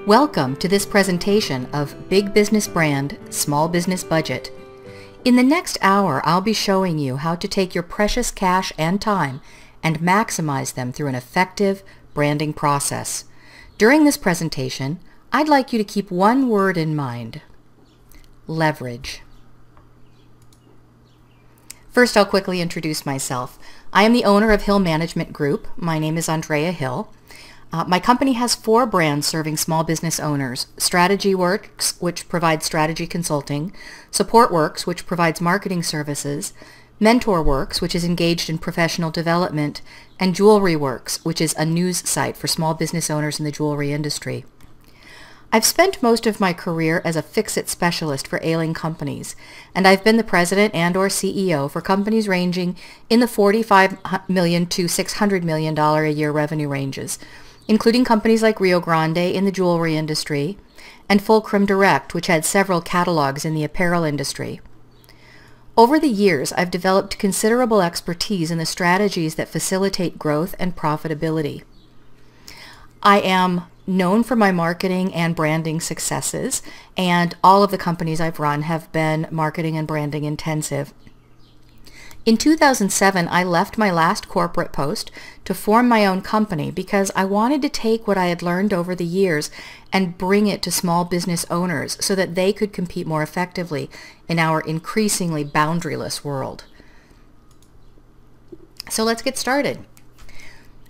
Welcome to this presentation of Big Business Brand, Small Business Budget. In the next hour, I'll be showing you how to take your precious cash and time and maximize them through an effective branding process. During this presentation, I'd like you to keep one word in mind: leverage. First, I'll quickly introduce myself. I am the owner of Hill Management Group. My name is Andrea Hill. My company has 4 brands serving small business owners: Strategy Works, which provides strategy consulting; Support Works, which provides marketing services; Mentor Works, which is engaged in professional development; and Jewelry Works, which is a news site for small business owners in the jewelry industry. I've spent most of my career as a fix-it specialist for ailing companies, and I've been the president and/or CEO for companies ranging in the $45 million to $600 million a year revenue ranges, including companies like Rio Grande in the jewelry industry and Fulcrum Direct, which had several catalogs in the apparel industry. Over the years, I've developed considerable expertise in the strategies that facilitate growth and profitability. I am known for my marketing and branding successes, and all of the companies I've run have been marketing and branding intensive. In 2007, I left my last corporate post to form my own company because I wanted to take what I had learned over the years and bring it to small business owners so that they could compete more effectively in our increasingly boundaryless world. So let's get started.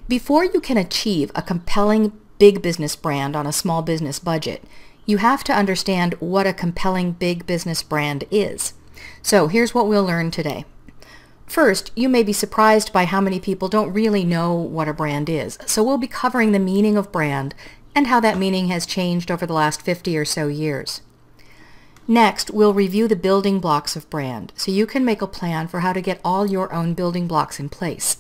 Before you can achieve a compelling big business brand on a small business budget, you have to understand what a compelling big business brand is. So here's what we'll learn today. First, you may be surprised by how many people don't really know what a brand is, so we'll be covering the meaning of brand and how that meaning has changed over the last 50 or so years. Next, we'll review the building blocks of brand, so you can make a plan for how to get all your own building blocks in place.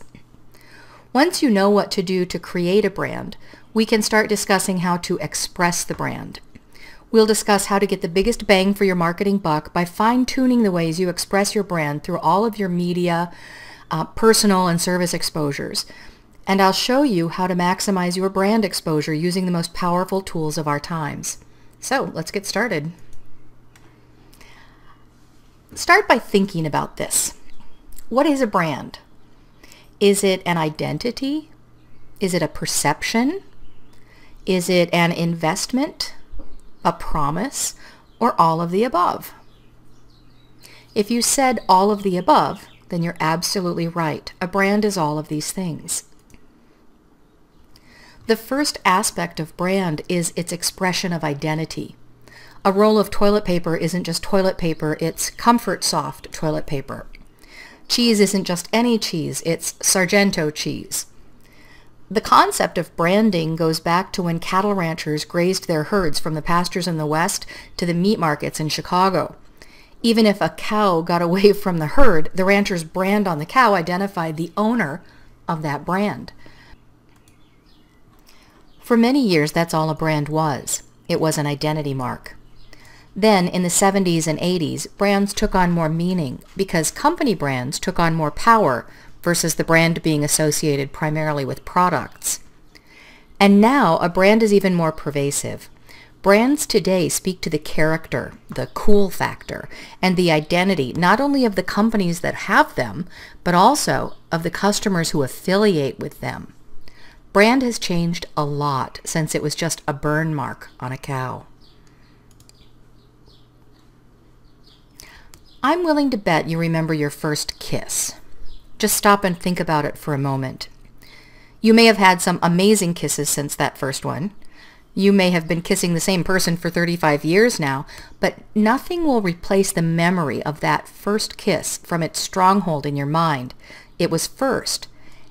Once you know what to do to create a brand, we can start discussing how to express the brand. We'll discuss how to get the biggest bang for your marketing buck by fine-tuning the ways you express your brand through all of your media, personal and service exposures. And I'll show you how to maximize your brand exposure using the most powerful tools of our times. So let's get started. Start by thinking about this. What is a brand? Is it an identity? Is it a perception? Is it an investment? A promise, or all of the above? If you said all of the above, then you're absolutely right. A brand is all of these things. The first aspect of brand is its expression of identity. A roll of toilet paper isn't just toilet paper, it's Comfort Soft toilet paper. Cheese isn't just any cheese, it's Sargento cheese. The concept of branding goes back to when cattle ranchers grazed their herds from the pastures in the West to the meat markets in Chicago. Even if a cow got away from the herd, the rancher's brand on the cow identified the owner of that brand. For many years, that's all a brand was. It was an identity mark. Then, in the 70s and 80s, brands took on more meaning because company brands took on more power versus the brand being associated primarily with products. And now a brand is even more pervasive. Brands today speak to the character, the cool factor, and the identity not only of the companies that have them, but also of the customers who affiliate with them. Brand has changed a lot since it was just a burn mark on a cow. I'm willing to bet you remember your first kiss. Just stop and think about it for a moment. You may have had some amazing kisses since that first one. You may have been kissing the same person for 35 years now, but nothing will replace the memory of that first kiss from its stronghold in your mind. It was first,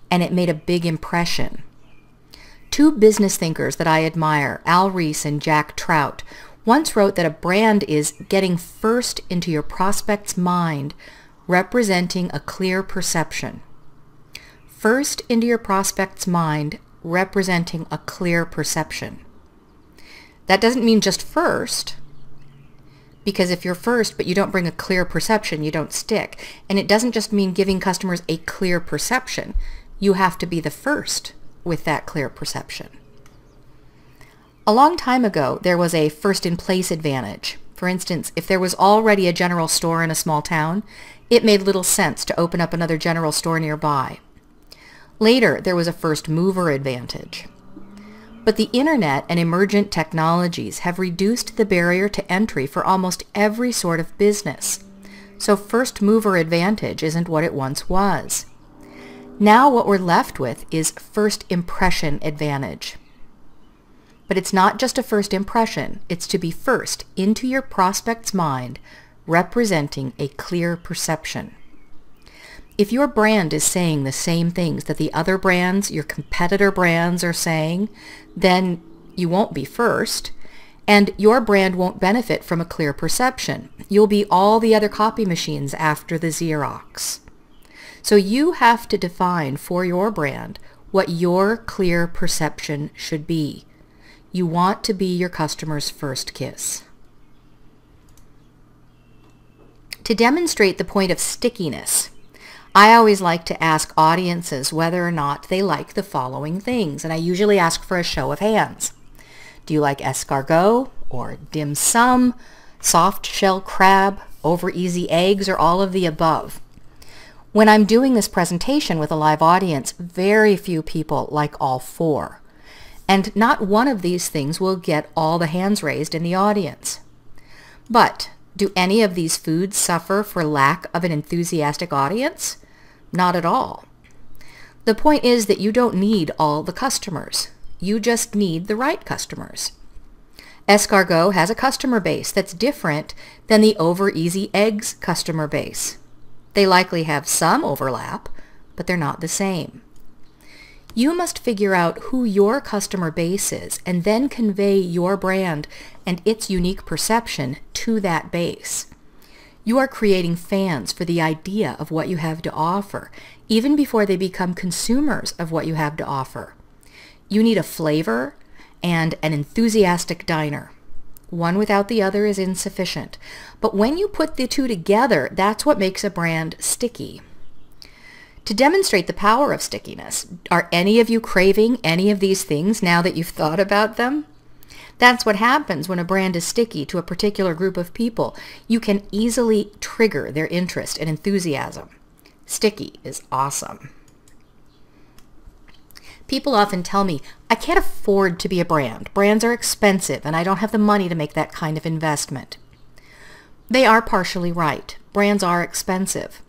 and it made a big impression. 2 business thinkers that I admire, Al Ries and Jack Trout, once wrote that a brand is getting first into your prospect's mind, representing a clear perception. First into your prospect's mind, representing a clear perception. That doesn't mean just first, because if you're first but you don't bring a clear perception, you don't stick. And it doesn't just mean giving customers a clear perception. You have to be the first with that clear perception. A long time ago, there was a first-in-place advantage. For instance, if there was already a general store in a small town, it made little sense to open up another general store nearby. Later, there was a first-mover advantage. But the internet and emergent technologies have reduced the barrier to entry for almost every sort of business. So first-mover advantage isn't what it once was. Now what we're left with is first impression advantage. But it's not just a first impression, it's to be first into your prospect's mind, representing a clear perception. If your brand is saying the same things that the other brands, your competitor brands, are saying, then you won't be first, and your brand won't benefit from a clear perception. You'll be all the other copy machines after the Xerox. So you have to define for your brand what your clear perception should be. You want to be your customer's first kiss. To demonstrate the point of stickiness, I always like to ask audiences whether or not they like the following things, and I usually ask for a show of hands. Do you like escargot or dim sum, soft shell crab, over easy eggs, or all of the above? When I'm doing this presentation with a live audience, very few people like all four. And not one of these things will get all the hands raised in the audience. But do any of these foods suffer for lack of an enthusiastic audience? Not at all. The point is that you don't need all the customers. You just need the right customers. Escargot has a customer base that's different than the over easy eggs customer base. They likely have some overlap, but they're not the same. You must figure out who your customer base is and then convey your brand and its unique perception to that base. You are creating fans for the idea of what you have to offer, even before they become consumers of what you have to offer. You need a flavor and an enthusiastic diner. One without the other is insufficient. But when you put the two together, that's what makes a brand sticky. To demonstrate the power of stickiness, are any of you craving any of these things now that you've thought about them? That's what happens when a brand is sticky to a particular group of people. You can easily trigger their interest and enthusiasm. Sticky is awesome. People often tell me, I can't afford to be a brand. Brands are expensive and I don't have the money to make that kind of investment. They are partially right. Brands are expensive.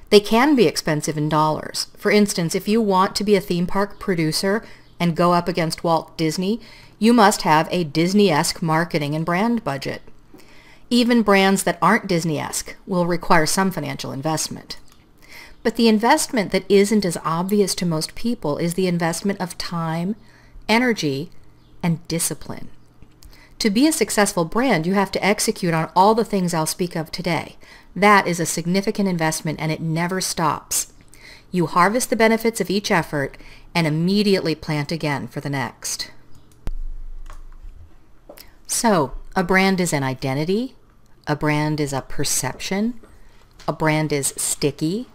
They can be expensive in dollars. For instance, if you want to be a theme park producer and go up against Walt Disney, you must have a Disney-esque marketing and brand budget. Even brands that aren't Disney-esque will require some financial investment. But the investment that isn't as obvious to most people is the investment of time, energy, and discipline. To be a successful brand, you have to execute on all the things I'll speak of today. That is a significant investment and it never stops. You harvest the benefits of each effort and immediately plant again for the next. So, a brand is an identity, a brand is a perception, a brand is sticky,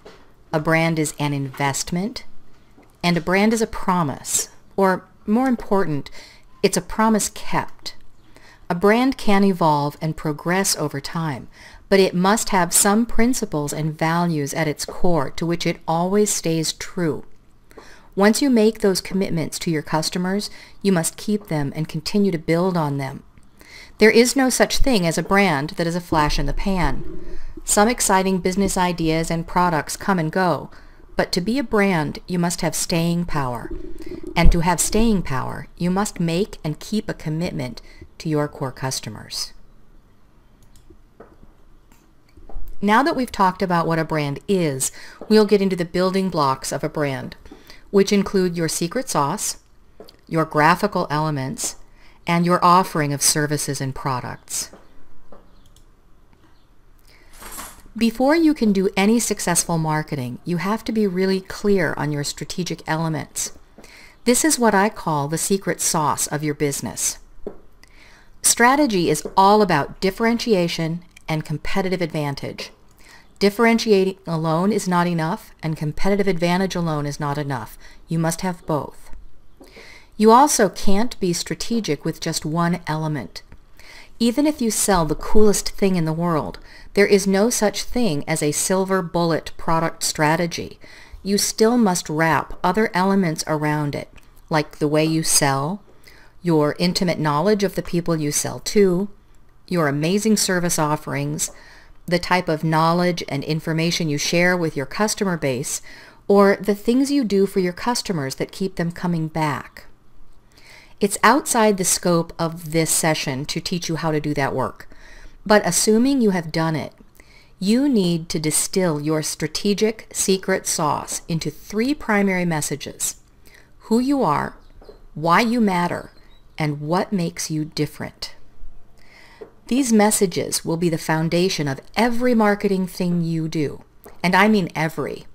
a brand is an investment, and a brand is a promise, or more important, it's a promise kept. A brand can evolve and progress over time, but it must have some principles and values at its core to which it always stays true. Once you make those commitments to your customers, you must keep them and continue to build on them. There is no such thing as a brand that is a flash in the pan. Some exciting business ideas and products come and go, but to be a brand, you must have staying power. And to have staying power, you must make and keep a commitment to your core customers. Now that we've talked about what a brand is, we'll get into the building blocks of a brand, which include your secret sauce, your graphical elements, and your offering of services and products. Before you can do any successful marketing, you have to be really clear on your strategic elements. This is what I call the secret sauce of your business. Strategy is all about differentiation and competitive advantage. Differentiating alone is not enough, and competitive advantage alone is not enough. You must have both. You also can't be strategic with just one element. Even if you sell the coolest thing in the world, there is no such thing as a silver bullet product strategy. You still must wrap other elements around it, like the way you sell, your intimate knowledge of the people you sell to, your amazing service offerings, the type of knowledge and information you share with your customer base, or the things you do for your customers that keep them coming back. It's outside the scope of this session to teach you how to do that work, but assuming you have done it, you need to distill your strategic secret sauce into 3 primary messages: who you are, why you matter, and what makes you different. These messages will be the foundation of every marketing thing you do, and I mean every.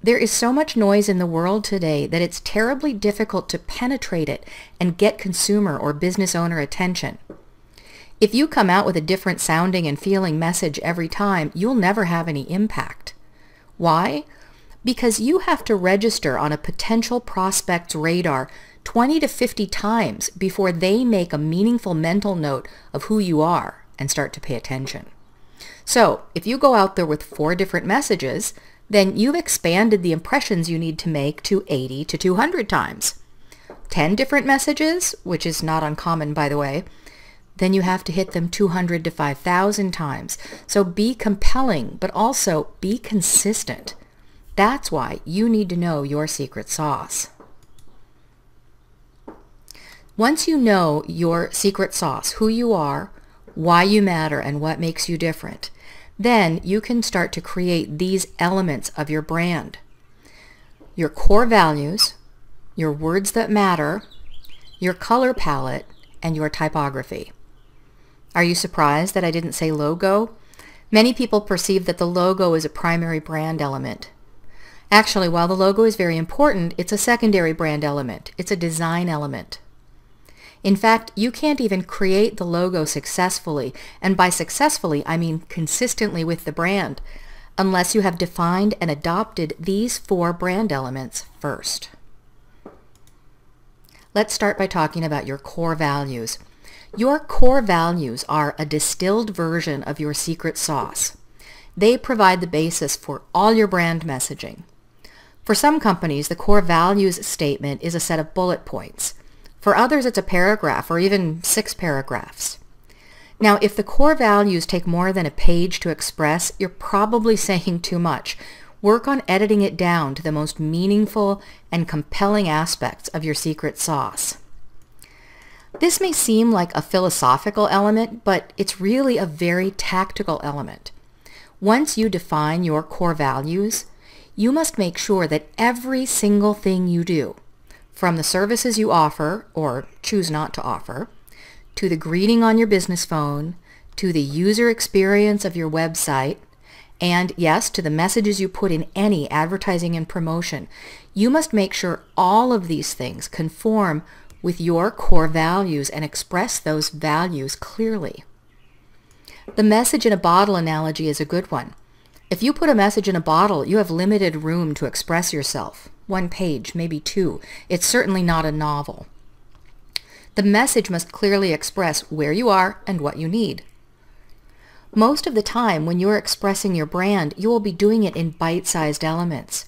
There is so much noise in the world today that it's terribly difficult to penetrate it and get consumer or business owner attention. If you come out with a different sounding and feeling message every time, you'll never have any impact. Why? Because you have to register on a potential prospect's radar 20 to 50 times before they make a meaningful mental note of who you are and start to pay attention. So if you go out there with 4 different messages, then you've expanded the impressions you need to make to 80 to 200 times. 10 different messages, which is not uncommon by the way, then you have to hit them 200 to 5,000 times. So be compelling, but also be consistent. That's why you need to know your secret sauce. Once you know your secret sauce, who you are, why you matter, and what makes you different, then you can start to create these elements of your brand: your core values, your words that matter, your color palette, and your typography. Are you surprised that I didn't say logo? Many people perceive that the logo is a primary brand element. Actually, while the logo is very important, it's a secondary brand element. It's a design element. In fact, you can't even create the logo successfully, and by successfully, I mean consistently with the brand, unless you have defined and adopted these 4 brand elements first. Let's start by talking about your core values. Your core values are a distilled version of your secret sauce. They provide the basis for all your brand messaging. For some companies, the core values statement is a set of bullet points. For others, it's a paragraph or even 6 paragraphs. Now, if the core values take more than a page to express, you're probably saying too much. Work on editing it down to the most meaningful and compelling aspects of your secret sauce. This may seem like a philosophical element, but it's really a very tactical element. Once you define your core values, you must make sure that every single thing you do, from the services you offer or choose not to offer, to the greeting on your business phone, to the user experience of your website, and yes, to the messages you put in any advertising and promotion, you must make sure all of these things conform with your core values and express those values clearly. The message in a bottle analogy is a good one. If you put a message in a bottle, you have limited room to express yourself. 1 page, maybe 2. It's certainly not a novel. The message must clearly express where you are and what you need. Most of the time, when you're expressing your brand, you will be doing it in bite-sized elements.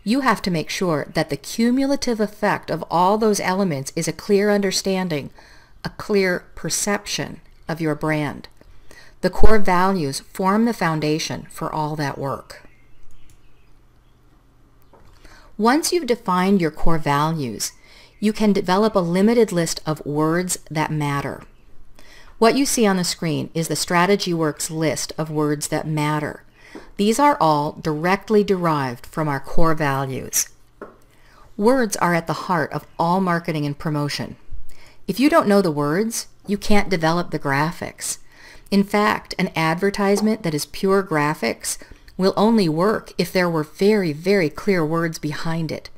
You have to make sure that the cumulative effect of all those elements is a clear understanding, a clear perception of your brand. The core values form the foundation for all that work. Once you've defined your core values, you can develop a limited list of words that matter. What you see on the screen is the Strategy Works list of words that matter. These are all directly derived from our core values. Words are at the heart of all marketing and promotion. If you don't know the words, you can't develop the graphics. In fact, an advertisement that is pure graphics will only work if there were very, very clear words behind it,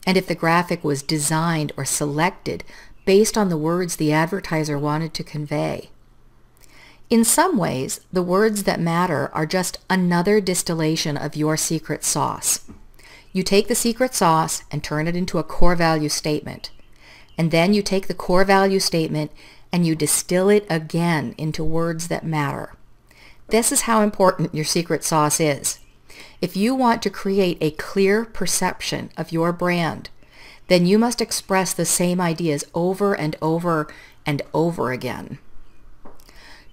and if the graphic was designed or selected based on the words the advertiser wanted to convey. In some ways, the words that matter are just another distillation of your secret sauce. You take the secret sauce and turn it into a core value statement. And then you take the core value statement and you distill it again into words that matter. This is how important your secret sauce is. If you want to create a clear perception of your brand, then you must express the same ideas over and over and over again.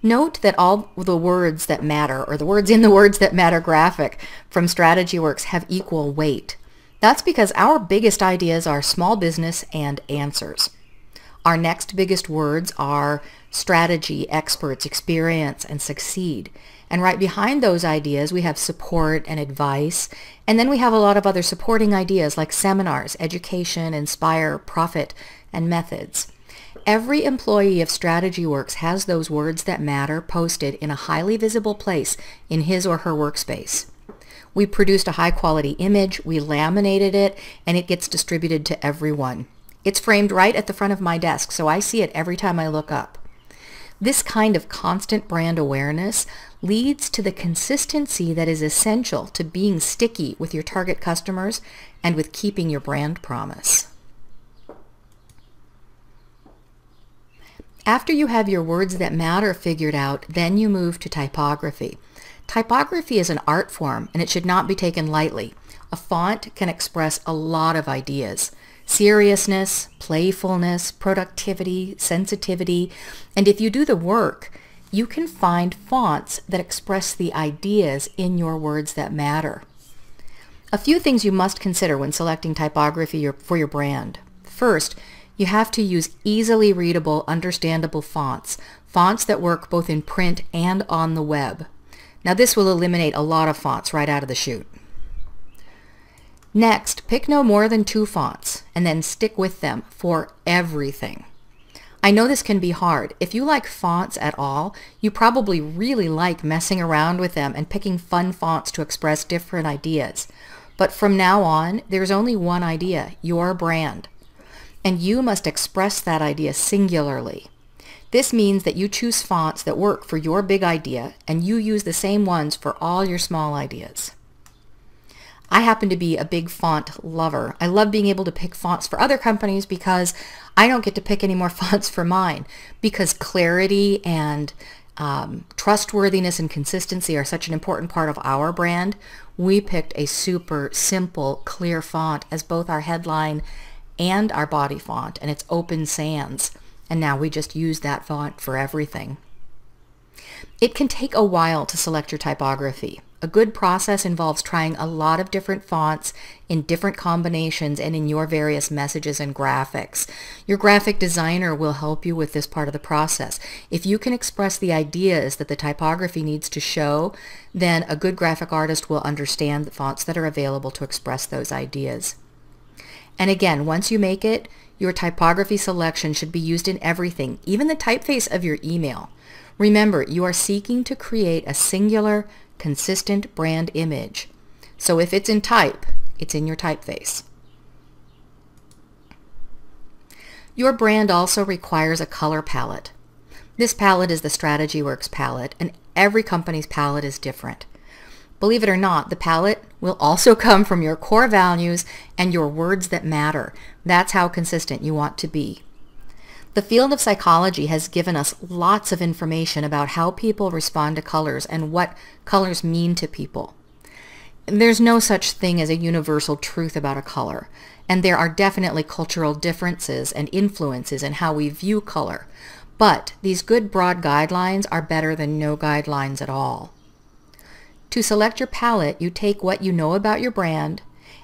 Note that all the words that matter, or the words in the Words That Matter graphic from StrategyWorks, have equal weight. That's because our biggest ideas are small business and answers. Our next biggest words are strategy, experts, experience, and succeed. And right behind those ideas, we have support and advice. And then we have a lot of other supporting ideas like seminars, education, inspire, profit, and methods. Every employee of StrategyWorks has those words that matter posted in a highly visible place in his or her workspace. We produced a high-quality image, we laminated it, and it gets distributed to everyone. It's framed right at the front of my desk, so I see it every time I look up. This kind of constant brand awareness leads to the consistency that is essential to being sticky with your target customers and with keeping your brand promise. After you have your words that matter figured out, then you move to typography. Typography is an art form, and it should not be taken lightly. A font can express a lot of ideas: seriousness, playfulness, productivity, sensitivity, and if you do the work, you can find fonts that express the ideas in your words that matter. A few things you must consider when selecting typography for your brand. First, you have to use easily readable, understandable fonts, fonts that work both in print and on the web. Now this will eliminate a lot of fonts right out of the chute. Next, pick no more than 2 fonts and then stick with them for everything. I know this can be hard. If you like fonts at all, you probably really like messing around with them and picking fun fonts to express different ideas. But from now on, there's only one idea: your brand. And you must express that idea singularly. This means that you choose fonts that work for your big idea, and you use the same ones for all your small ideas. I happen to be a big font lover. I love being able to pick fonts for other companies because I don't get to pick any more fonts for mine, because clarity and trustworthiness and consistency are such an important part of our brand. We picked a super simple, clear font as both our headline and our body font, and it's Open Sans, and now we just use that font for everything. It can take a while to select your typography. A good process involves trying a lot of different fonts in different combinations and in your various messages and graphics. Your graphic designer will help you with this part of the process. If you can express the ideas that the typography needs to show, then a good graphic artist will understand the fonts that are available to express those ideas. And again, once you make it, your typography selection should be used in everything, even the typeface of your email. Remember, you are seeking to create a singular, consistent brand image. So if it's in type, it's in your typeface. Your brand also requires a color palette. This palette is the StrategyWorks palette, and every company's palette is different. Believe it or not, the palette will also come from your core values and your words that matter. That's how consistent you want to be. The field of psychology has given us lots of information about how people respond to colors and what colors mean to people. There's no such thing as a universal truth about a color, and there are definitely cultural differences and influences in how we view color. But these good broad guidelines are better than no guidelines at all. To select your palette, you take what you know about your brand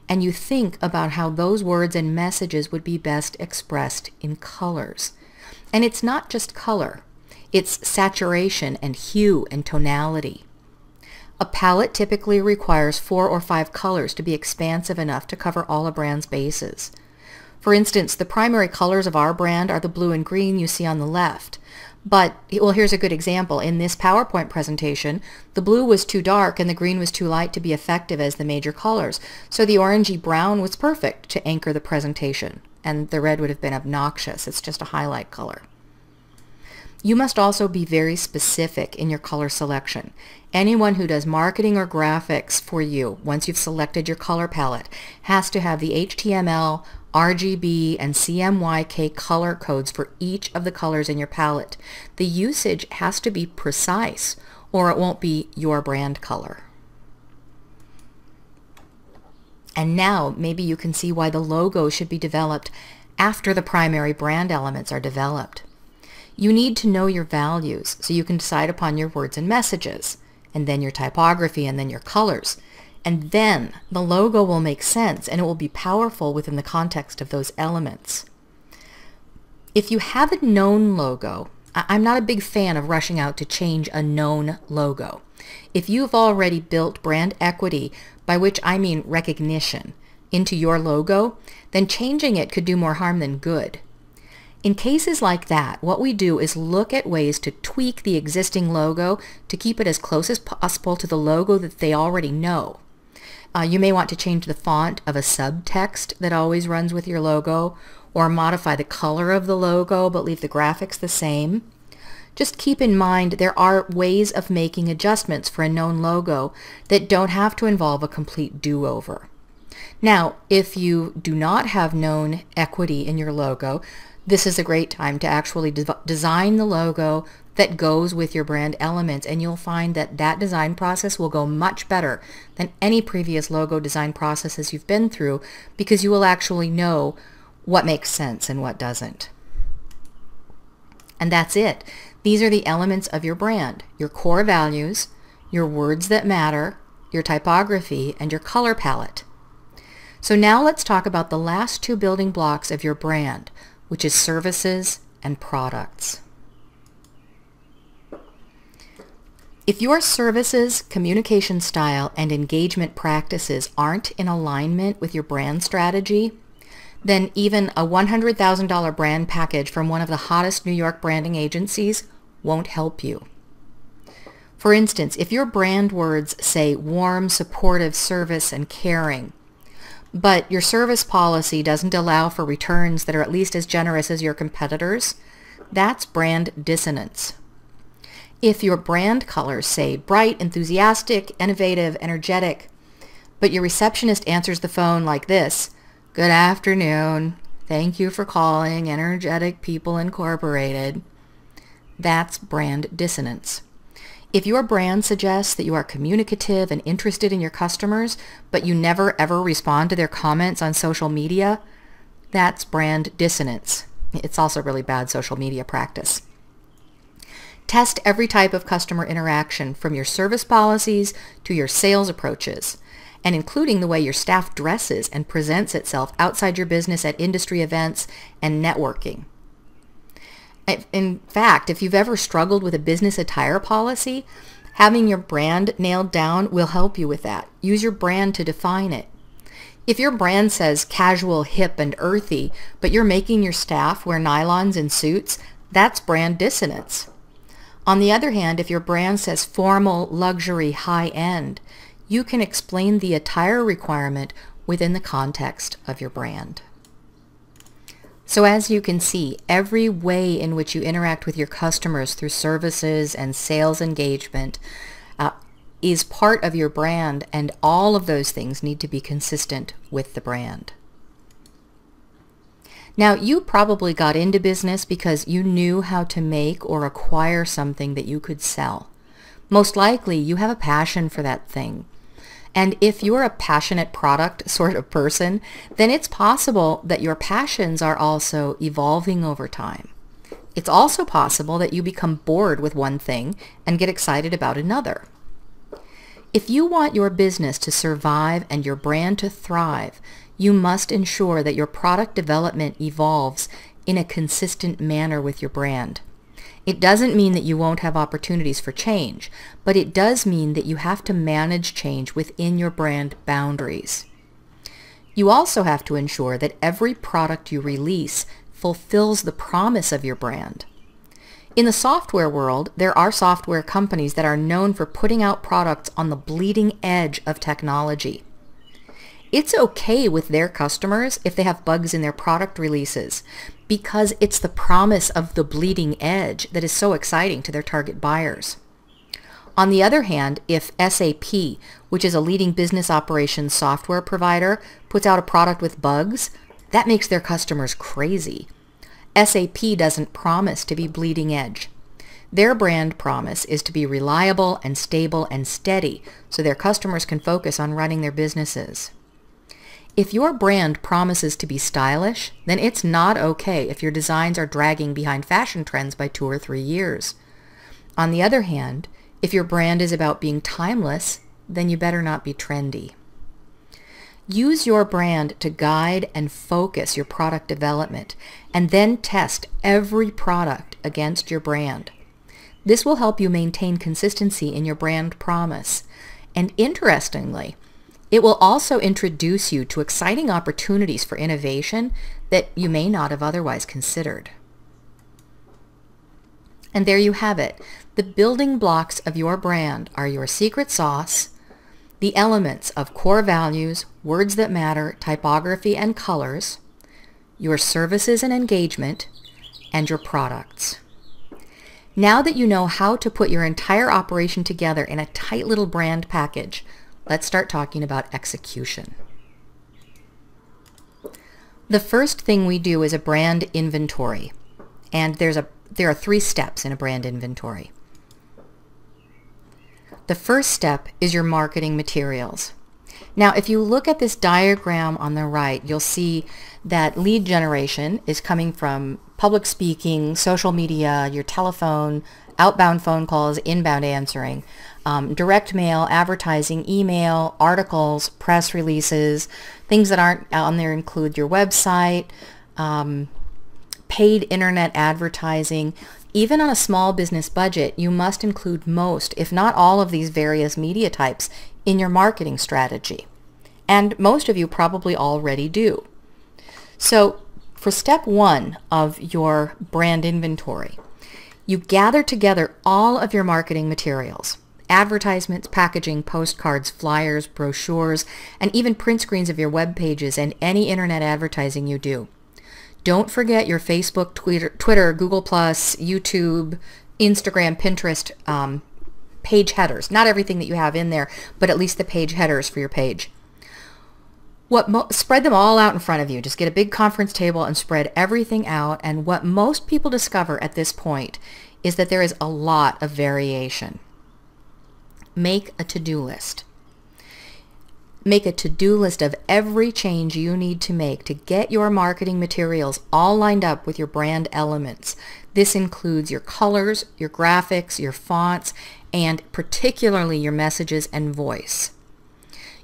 and you think about how those words and messages would be best expressed in colors. And it's not just color, it's saturation and hue and tonality. A palette typically requires 4 or 5 colors to be expansive enough to cover all a brand's bases. For instance, the primary colors of our brand are the blue and green you see on the left. But, well, here's a good example. In this PowerPoint presentation, the blue was too dark and the green was too light to be effective as the major colors. So the orangey brown was perfect to anchor the presentation, and the red would have been obnoxious. It's just a highlight color. You must also be very specific in your color selection. Anyone who does marketing or graphics for you, once you've selected your color palette, has to have the HTML RGB and CMYK color codes for each of the colors in your palette. The usage has to be precise or it won't be your brand color. And now maybe you can see why the logo should be developed after the primary brand elements are developed. You need to know your values so you can decide upon your words and messages, and then your typography, and then your colors. And then the logo will make sense and it will be powerful within the context of those elements. If you have a known logo, I'm not a big fan of rushing out to change a known logo. If you've already built brand equity, by which I mean recognition, into your logo, then changing it could do more harm than good. In cases like that, what we do is look at ways to tweak the existing logo to keep it as close as possible to the logo that they already know. You may want to change the font of a subtext that always runs with your logo, or modify the color of the logo but leave the graphics the same. Just keep in mind there are ways of making adjustments for a known logo that don't have to involve a complete do-over. Now, if you do not have known equity in your logo, this is a great time to actually design the logo that goes with your brand elements, and you'll find that that design process will go much better than any previous logo design processes you've been through, because you will actually know what makes sense and what doesn't. And that's it. These are the elements of your brand: your core values, your words that matter, your typography, and your color palette. So now let's talk about the last two building blocks of your brand, which is services and products. If your services, communication style, and engagement practices aren't in alignment with your brand strategy, then even a $100,000 brand package from one of the hottest New York branding agencies won't help you. For instance, if your brand words say warm, supportive, service, and caring, but your service policy doesn't allow for returns that are at least as generous as your competitors, that's brand dissonance. If your brand colors say bright, enthusiastic, innovative, energetic, but your receptionist answers the phone like this: "Good afternoon. Thank you for calling Energetic People Incorporated," that's brand dissonance. If your brand suggests that you are communicative and interested in your customers, but you never ever respond to their comments on social media, that's brand dissonance. It's also really bad social media practice. Test every type of customer interaction, from your service policies to your sales approaches, and including the way your staff dresses and presents itself outside your business at industry events and networking. In fact, if you've ever struggled with a business attire policy, having your brand nailed down will help you with that. Use your brand to define it. If your brand says casual, hip, and earthy, but you're making your staff wear nylons and suits, that's brand dissonance. On the other hand, if your brand says formal, luxury, high-end, you can explain the attire requirement within the context of your brand. So as you can see, every way in which you interact with your customers through services and sales engagement is part of your brand, and all of those things need to be consistent with the brand. Now, you probably got into business because you knew how to make or acquire something that you could sell. Most likely, you have a passion for that thing. And if you're a passionate product sort of person, then it's possible that your passions are also evolving over time. It's also possible that you become bored with one thing and get excited about another. If you want your business to survive and your brand to thrive, you must ensure that your product development evolves in a consistent manner with your brand. It doesn't mean that you won't have opportunities for change, but it does mean that you have to manage change within your brand boundaries. You also have to ensure that every product you release fulfills the promise of your brand. In the software world, there are software companies that are known for putting out products on the bleeding edge of technology. It's okay with their customers if they have bugs in their product releases, because it's the promise of the bleeding edge that is so exciting to their target buyers. On the other hand, if SAP, which is a leading business operations software provider, puts out a product with bugs, That makes their customers crazy. SAP doesn't promise to be bleeding edge. Their brand promise is to be reliable and stable and steady so their customers can focus on running their businesses. If your brand promises to be stylish, then it's not okay if your designs are dragging behind fashion trends by 2 or 3 years. On the other hand, if your brand is about being timeless, then you better not be trendy. Use your brand to guide and focus your product development, and then test every product against your brand. This will help you maintain consistency in your brand promise. And interestingly, it will also introduce you to exciting opportunities for innovation that you may not have otherwise considered. And there you have it. The building blocks of your brand are your secret sauce, the elements of core values, words that matter, typography and colors, your services and engagement, and your products. Now that you know how to put your entire operation together in a tight little brand package, let's start talking about execution. The first thing we do is a brand inventory, and there are 3 steps in a brand inventory. The first step is your marketing materials. Now, if you look at this diagram on the right, you'll see that lead generation is coming from public speaking, social media, your telephone, outbound phone calls, inbound answering, direct mail, advertising, email, articles, press releases. Things that aren't on there include your website, paid internet advertising. Even on a small business budget, you must include most, if not all, of these various media types in your marketing strategy. And most of you probably already do. So for step 1 of your brand inventory, you gather together all of your marketing materials: advertisements, packaging, postcards, flyers, brochures, and even print screens of your web pages and any internet advertising you do. Don't forget your Facebook, Twitter, Google+, YouTube, Instagram, Pinterest page headers. Not everything that you have in there, but at least the page headers for your page. Spread them all out in front of you. Just get a big conference table and spread everything out. And what most people discover at this point is that there is a lot of variation. Make a to-do list. Make a to-do list of every change you need to make to get your marketing materials all lined up with your brand elements. This includes your colors, your graphics, your fonts, and particularly your messages and voice.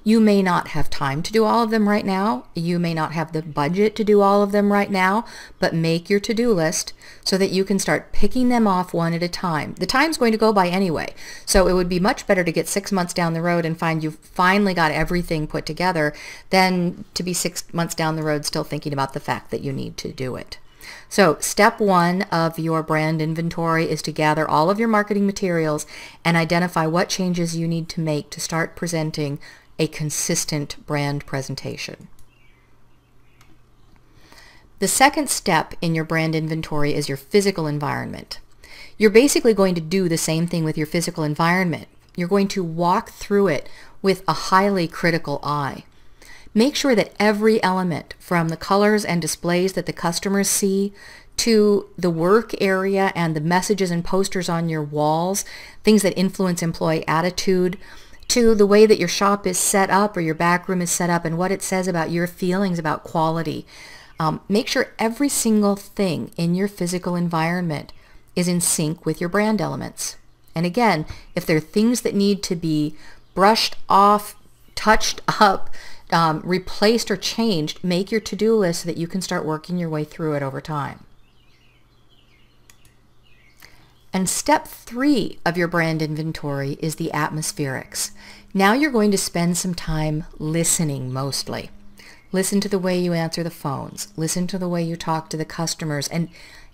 You may not have time to do all of them right now. You may not have the budget to do all of them right now, but make your to-do list so that you can start picking them off one at a time. The time's going to go by anyway, so it would be much better to get 6 months down the road and find you've finally got everything put together than to be 6 months down the road still thinking about the fact that you need to do it. So step 1 of your brand inventory is to gather all of your marketing materials and identify what changes you need to make to start presenting a consistent brand presentation. The second step in your brand inventory is your physical environment. You're basically going to do the same thing with your physical environment. You're going to walk through it with a highly critical eye. Make sure that every element, from the colors and displays that the customers see to the work area and the messages and posters on your walls, things that influence employee attitude, to the way that your shop is set up or your back room is set up and what it says about your feelings about quality. Make sure every single thing in your physical environment is in sync with your brand elements. And again, if there are things that need to be brushed off, touched up, replaced or changed, make your to-do list so that you can start working your way through it over time. And step 3 of your brand inventory is the atmospherics. Now you're going to spend some time listening mostly. Listen to the way you answer the phones. Listen to the way you talk to the customers, and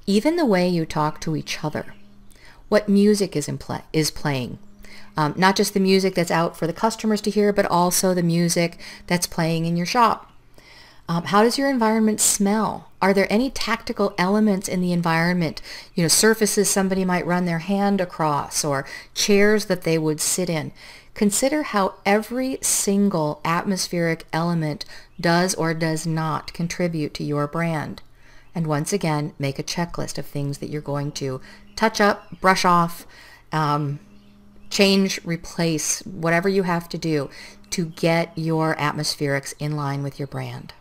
even the way you talk to each other. What music is playing. Not just the music that's out for the customers to hear, but also the music that's playing in your shop. How does your environment smell? Are there any tactical elements in the environment? Surfaces somebody might run their hand across or chairs that they would sit in. Consider how every single atmospheric element does or does not contribute to your brand. And once again, make a checklist of things that you're going to touch up, brush off, change, replace, whatever you have to do to get your atmospherics in line with your brand.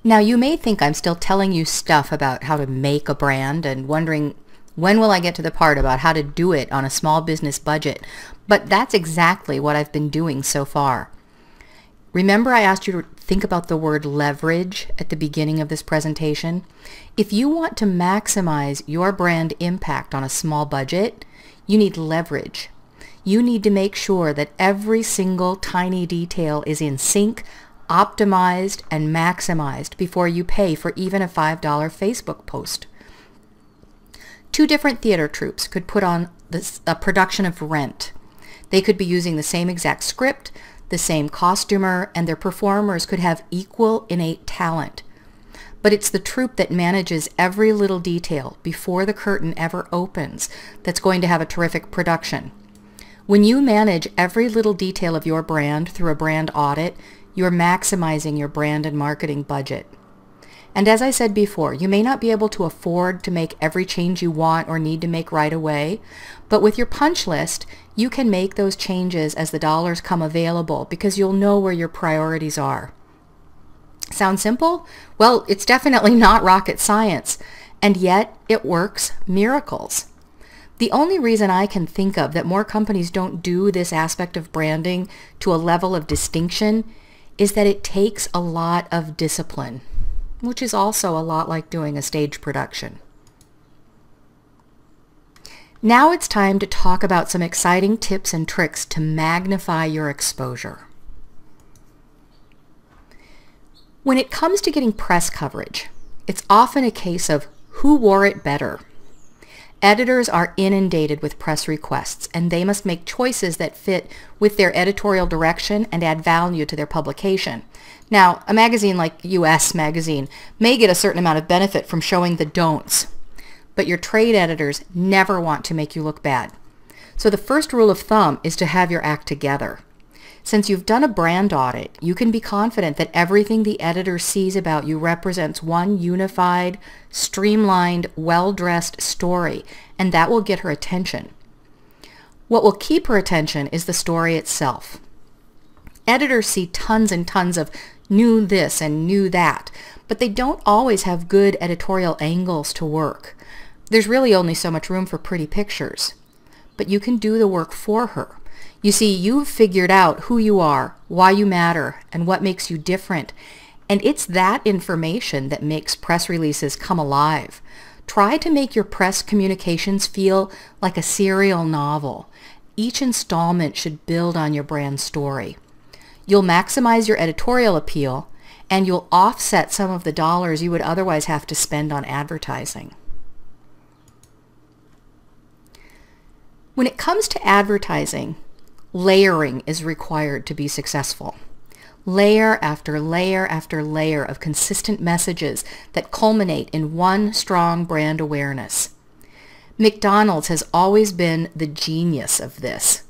Now, you may think I'm still telling you stuff about how to make a brand and wondering, when will I get to the part about how to do it on a small business budget? But that's exactly what I've been doing so far. Remember I asked you to think about the word leverage at the beginning of this presentation? If you want to maximize your brand impact on a small budget, you need leverage. You need to make sure that every single tiny detail is in sync, optimized, and maximized before you pay for even a $5 Facebook post. Two different theater troupes could put on a production of Rent. They could be using the same exact script, the same costumer, and their performers could have equal innate talent. But it's the troupe that manages every little detail before the curtain ever opens that's going to have a terrific production. When you manage every little detail of your brand through a brand audit, you're maximizing your brand and marketing budget. And as I said before, you may not be able to afford to make every change you want or need to make right away, but with your punch list, you can make those changes as the dollars come available because you'll know where your priorities are. Sound simple? Well, it's definitely not rocket science, and yet it works miracles. The only reason I can think of that more companies don't do this aspect of branding to a level of distinction is that it takes a lot of discipline, which is also a lot like doing a stage production. Now it's time to talk about some exciting tips and tricks to magnify your exposure. When it comes to getting press coverage, it's often a case of who wore it better. Editors are inundated with press requests, and they must make choices that fit with their editorial direction and add value to their publication. Now, a magazine like US Magazine may get a certain amount of benefit from showing the don'ts, but your trade editors never want to make you look bad. So the first rule of thumb is to have your act together. Since you've done a brand audit, you can be confident that everything the editor sees about you represents one unified, streamlined, well-dressed story, and that will get her attention. What will keep her attention is the story itself. Editors see tons and tons of new this and new that, but they don't always have good editorial angles to work. There's really only so much room for pretty pictures, but you can do the work for her. You see, you've figured out who you are, why you matter, and what makes you different. And it's that information that makes press releases come alive. Try to make your press communications feel like a serial novel. Each installment should build on your brand story. You'll maximize your editorial appeal, and you'll offset some of the dollars you would otherwise have to spend on advertising. When it comes to advertising, layering is required to be successful. Layer after layer after layer of consistent messages that culminate in one strong brand awareness. McDonald's has always been the genius of this.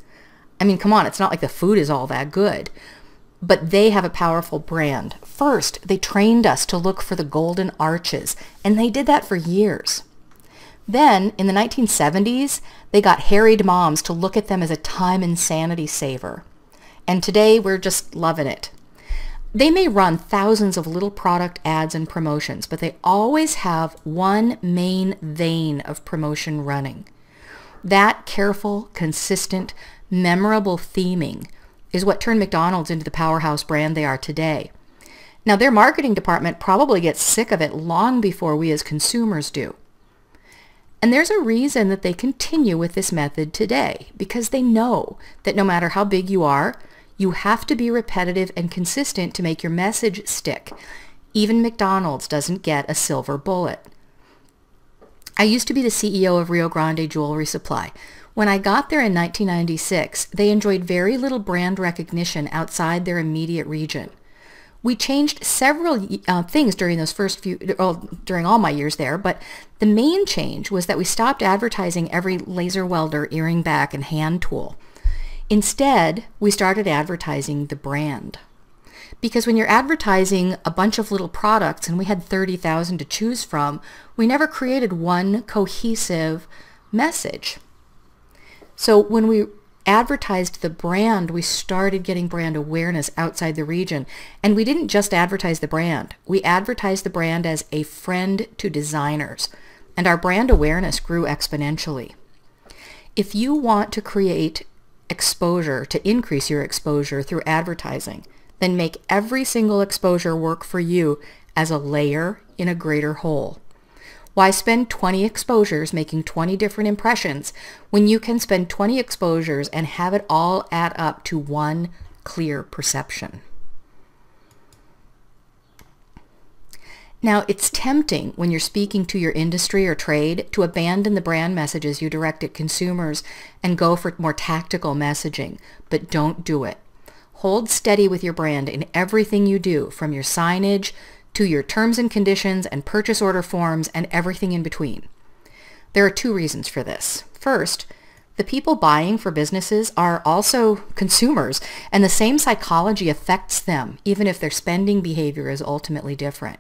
I mean, come on, it's not like the food is all that good, but they have a powerful brand. First, they trained us to look for the golden arches, and they did that for years. Then, in the 1970s, they got harried moms to look at them as a time and sanity saver. And today, we're just loving it. They may run thousands of little product ads and promotions, but they always have one main vein of promotion running. That careful, consistent, memorable theming is what turned McDonald's into the powerhouse brand they are today. Now, their marketing department probably gets sick of it long before we as consumers do. And there's a reason that they continue with this method today, because they know that no matter how big you are, you have to be repetitive and consistent to make your message stick. Even McDonald's doesn't get a silver bullet. I used to be the CEO of Rio Grande Jewelry Supply. When I got there in 1996, they enjoyed very little brand recognition outside their immediate region. We changed several things during those first few, during all my years there, but the main change was that we stopped advertising every laser welder, earring back, and hand tool. Instead, we started advertising the brand. Because when you're advertising a bunch of little products, and we had 30,000 to choose from, we never created one cohesive message. So when we advertised the brand, we started getting brand awareness outside the region. And we didn't just advertise the brand. We advertised the brand as a friend to designers. And our brand awareness grew exponentially. If you want to create exposure, to increase your exposure through advertising, then make every single exposure work for you as a layer in a greater whole. Why spend 20 exposures making 20 different impressions when you can spend 20 exposures and have it all add up to one clear perception? Now, it's tempting when you're speaking to your industry or trade to abandon the brand messages you direct at consumers and go for more tactical messaging, but don't do it. Hold steady with your brand in everything you do, from your signage to your terms and conditions and purchase order forms and everything in between. There are two reasons for this. First, the people buying for businesses are also consumers, and the same psychology affects them, even if their spending behavior is ultimately different.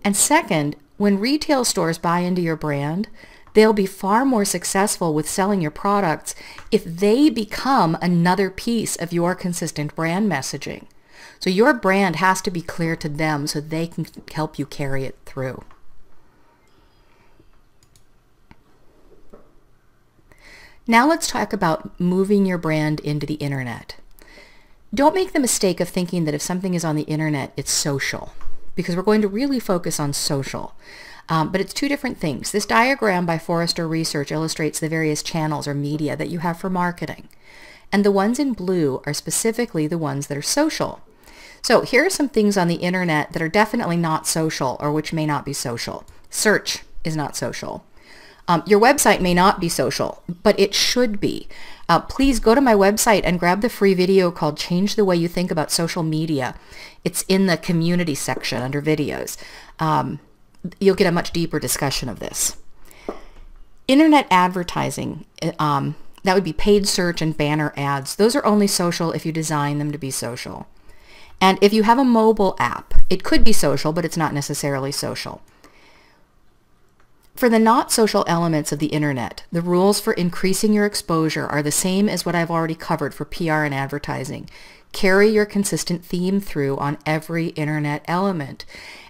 And second, when retail stores buy into your brand, they'll be far more successful with selling your products if they become another piece of your consistent brand messaging. So your brand has to be clear to them so they can help you carry it through. Now let's talk about moving your brand into the internet. Don't make the mistake of thinking that if something is on the internet, it's social, because we're going to really focus on social. But it's two different things. This diagram by Forrester Research illustrates the various channels or media that you have for marketing. And the ones in blue are specifically the ones that are social. So here are some things on the internet that are definitely not social, or which may not be social. Search is not social. Your website may not be social, but it should be. Please go to my website and grab the free video called Change the Way You Think About Social Media. It's in the community section under videos. You'll get a much deeper discussion of this. Internet advertising, that would be paid search and banner ads. Those are only social if you design them to be social. And if you have a mobile app, it could be social, but it's not necessarily social. For the not social elements of the internet, the rules for increasing your exposure are the same as what I've already covered for PR and advertising. Carry your consistent theme through on every internet element.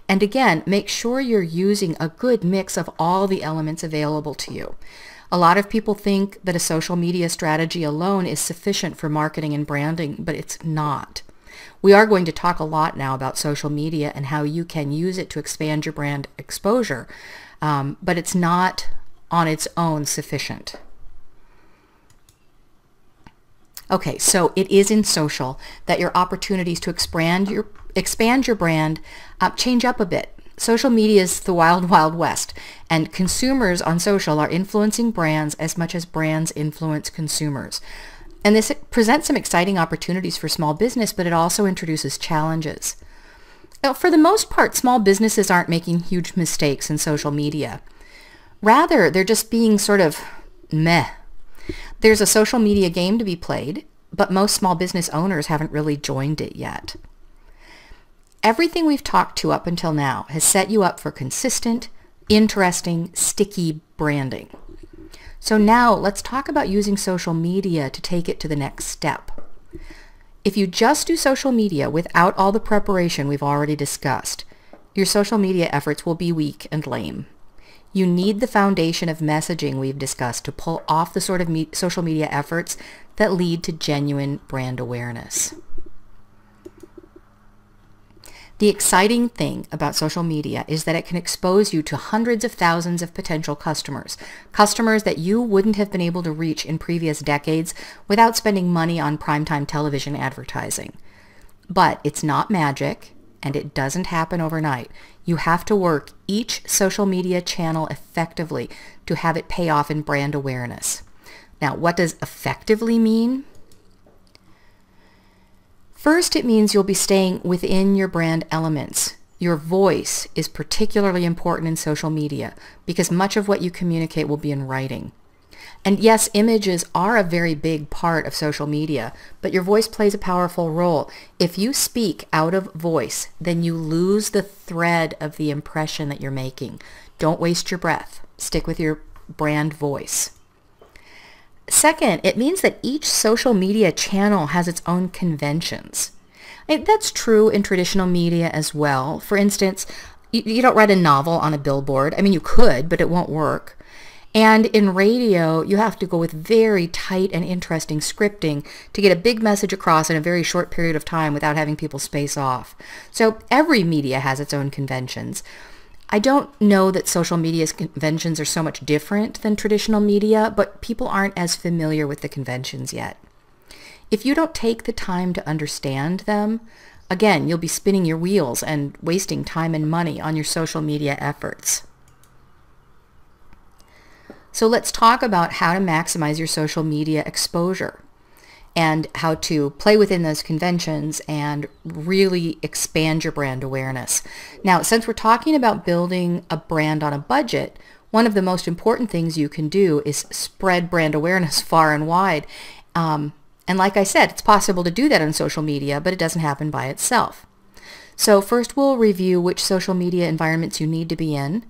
And again, make sure you're using a good mix of all the elements available to you. A lot of people think that a social media strategy alone is sufficient for marketing and branding, but it's not. We are going to talk a lot now about social media and how you can use it to expand your brand exposure, but it's not on its own sufficient. Okay, so it is in social that your opportunities to expand your brand change up a bit. Social media is the wild, wild west, and consumers on social are influencing brands as much as brands influence consumers. And this presents some exciting opportunities for small business, but it also introduces challenges. Now, for the most part, small businesses aren't making huge mistakes in social media. Rather, they're just being sort of meh. There's a social media game to be played, but most small business owners haven't really joined it yet. Everything we've talked to up until now has set you up for consistent, interesting, sticky branding. So now let's talk about using social media to take it to the next step. If you just do social media without all the preparation we've already discussed, your social media efforts will be weak and lame. You need the foundation of messaging we've discussed to pull off the sort of social media efforts that lead to genuine brand awareness. The exciting thing about social media is that it can expose you to hundreds of thousands of potential customers, customers that you wouldn't have been able to reach in previous decades without spending money on primetime television advertising. But it's not magic, and it doesn't happen overnight. You have to work each social media channel effectively to have it pay off in brand awareness. Now, what does effectively mean? First, it means you'll be staying within your brand elements. Your voice is particularly important in social media because much of what you communicate will be in writing. And yes, images are a very big part of social media, but your voice plays a powerful role. If you speak out of voice, then you lose the thread of the impression that you're making. Don't waste your breath. Stick with your brand voice. Second, it means that each social media channel has its own conventions. That's true in traditional media as well. For instance, you don't write a novel on a billboard. I mean, you could, but it won't work. And in radio, you have to go with very tight and interesting scripting to get a big message across in a very short period of time without having people space off. So every media has its own conventions. I don't know that social media's conventions are so much different than traditional media, but people aren't as familiar with the conventions yet. If you don't take the time to understand them, again, you'll be spinning your wheels and wasting time and money on your social media efforts. So let's talk about how to maximize your social media exposure and how to play within those conventions and really expand your brand awareness. Now, since we're talking about building a brand on a budget, one of the most important things you can do is spread brand awareness far and wide. And like I said, it's possible to do that on social media, but it doesn't happen by itself. So first we'll review which social media environments you need to be in.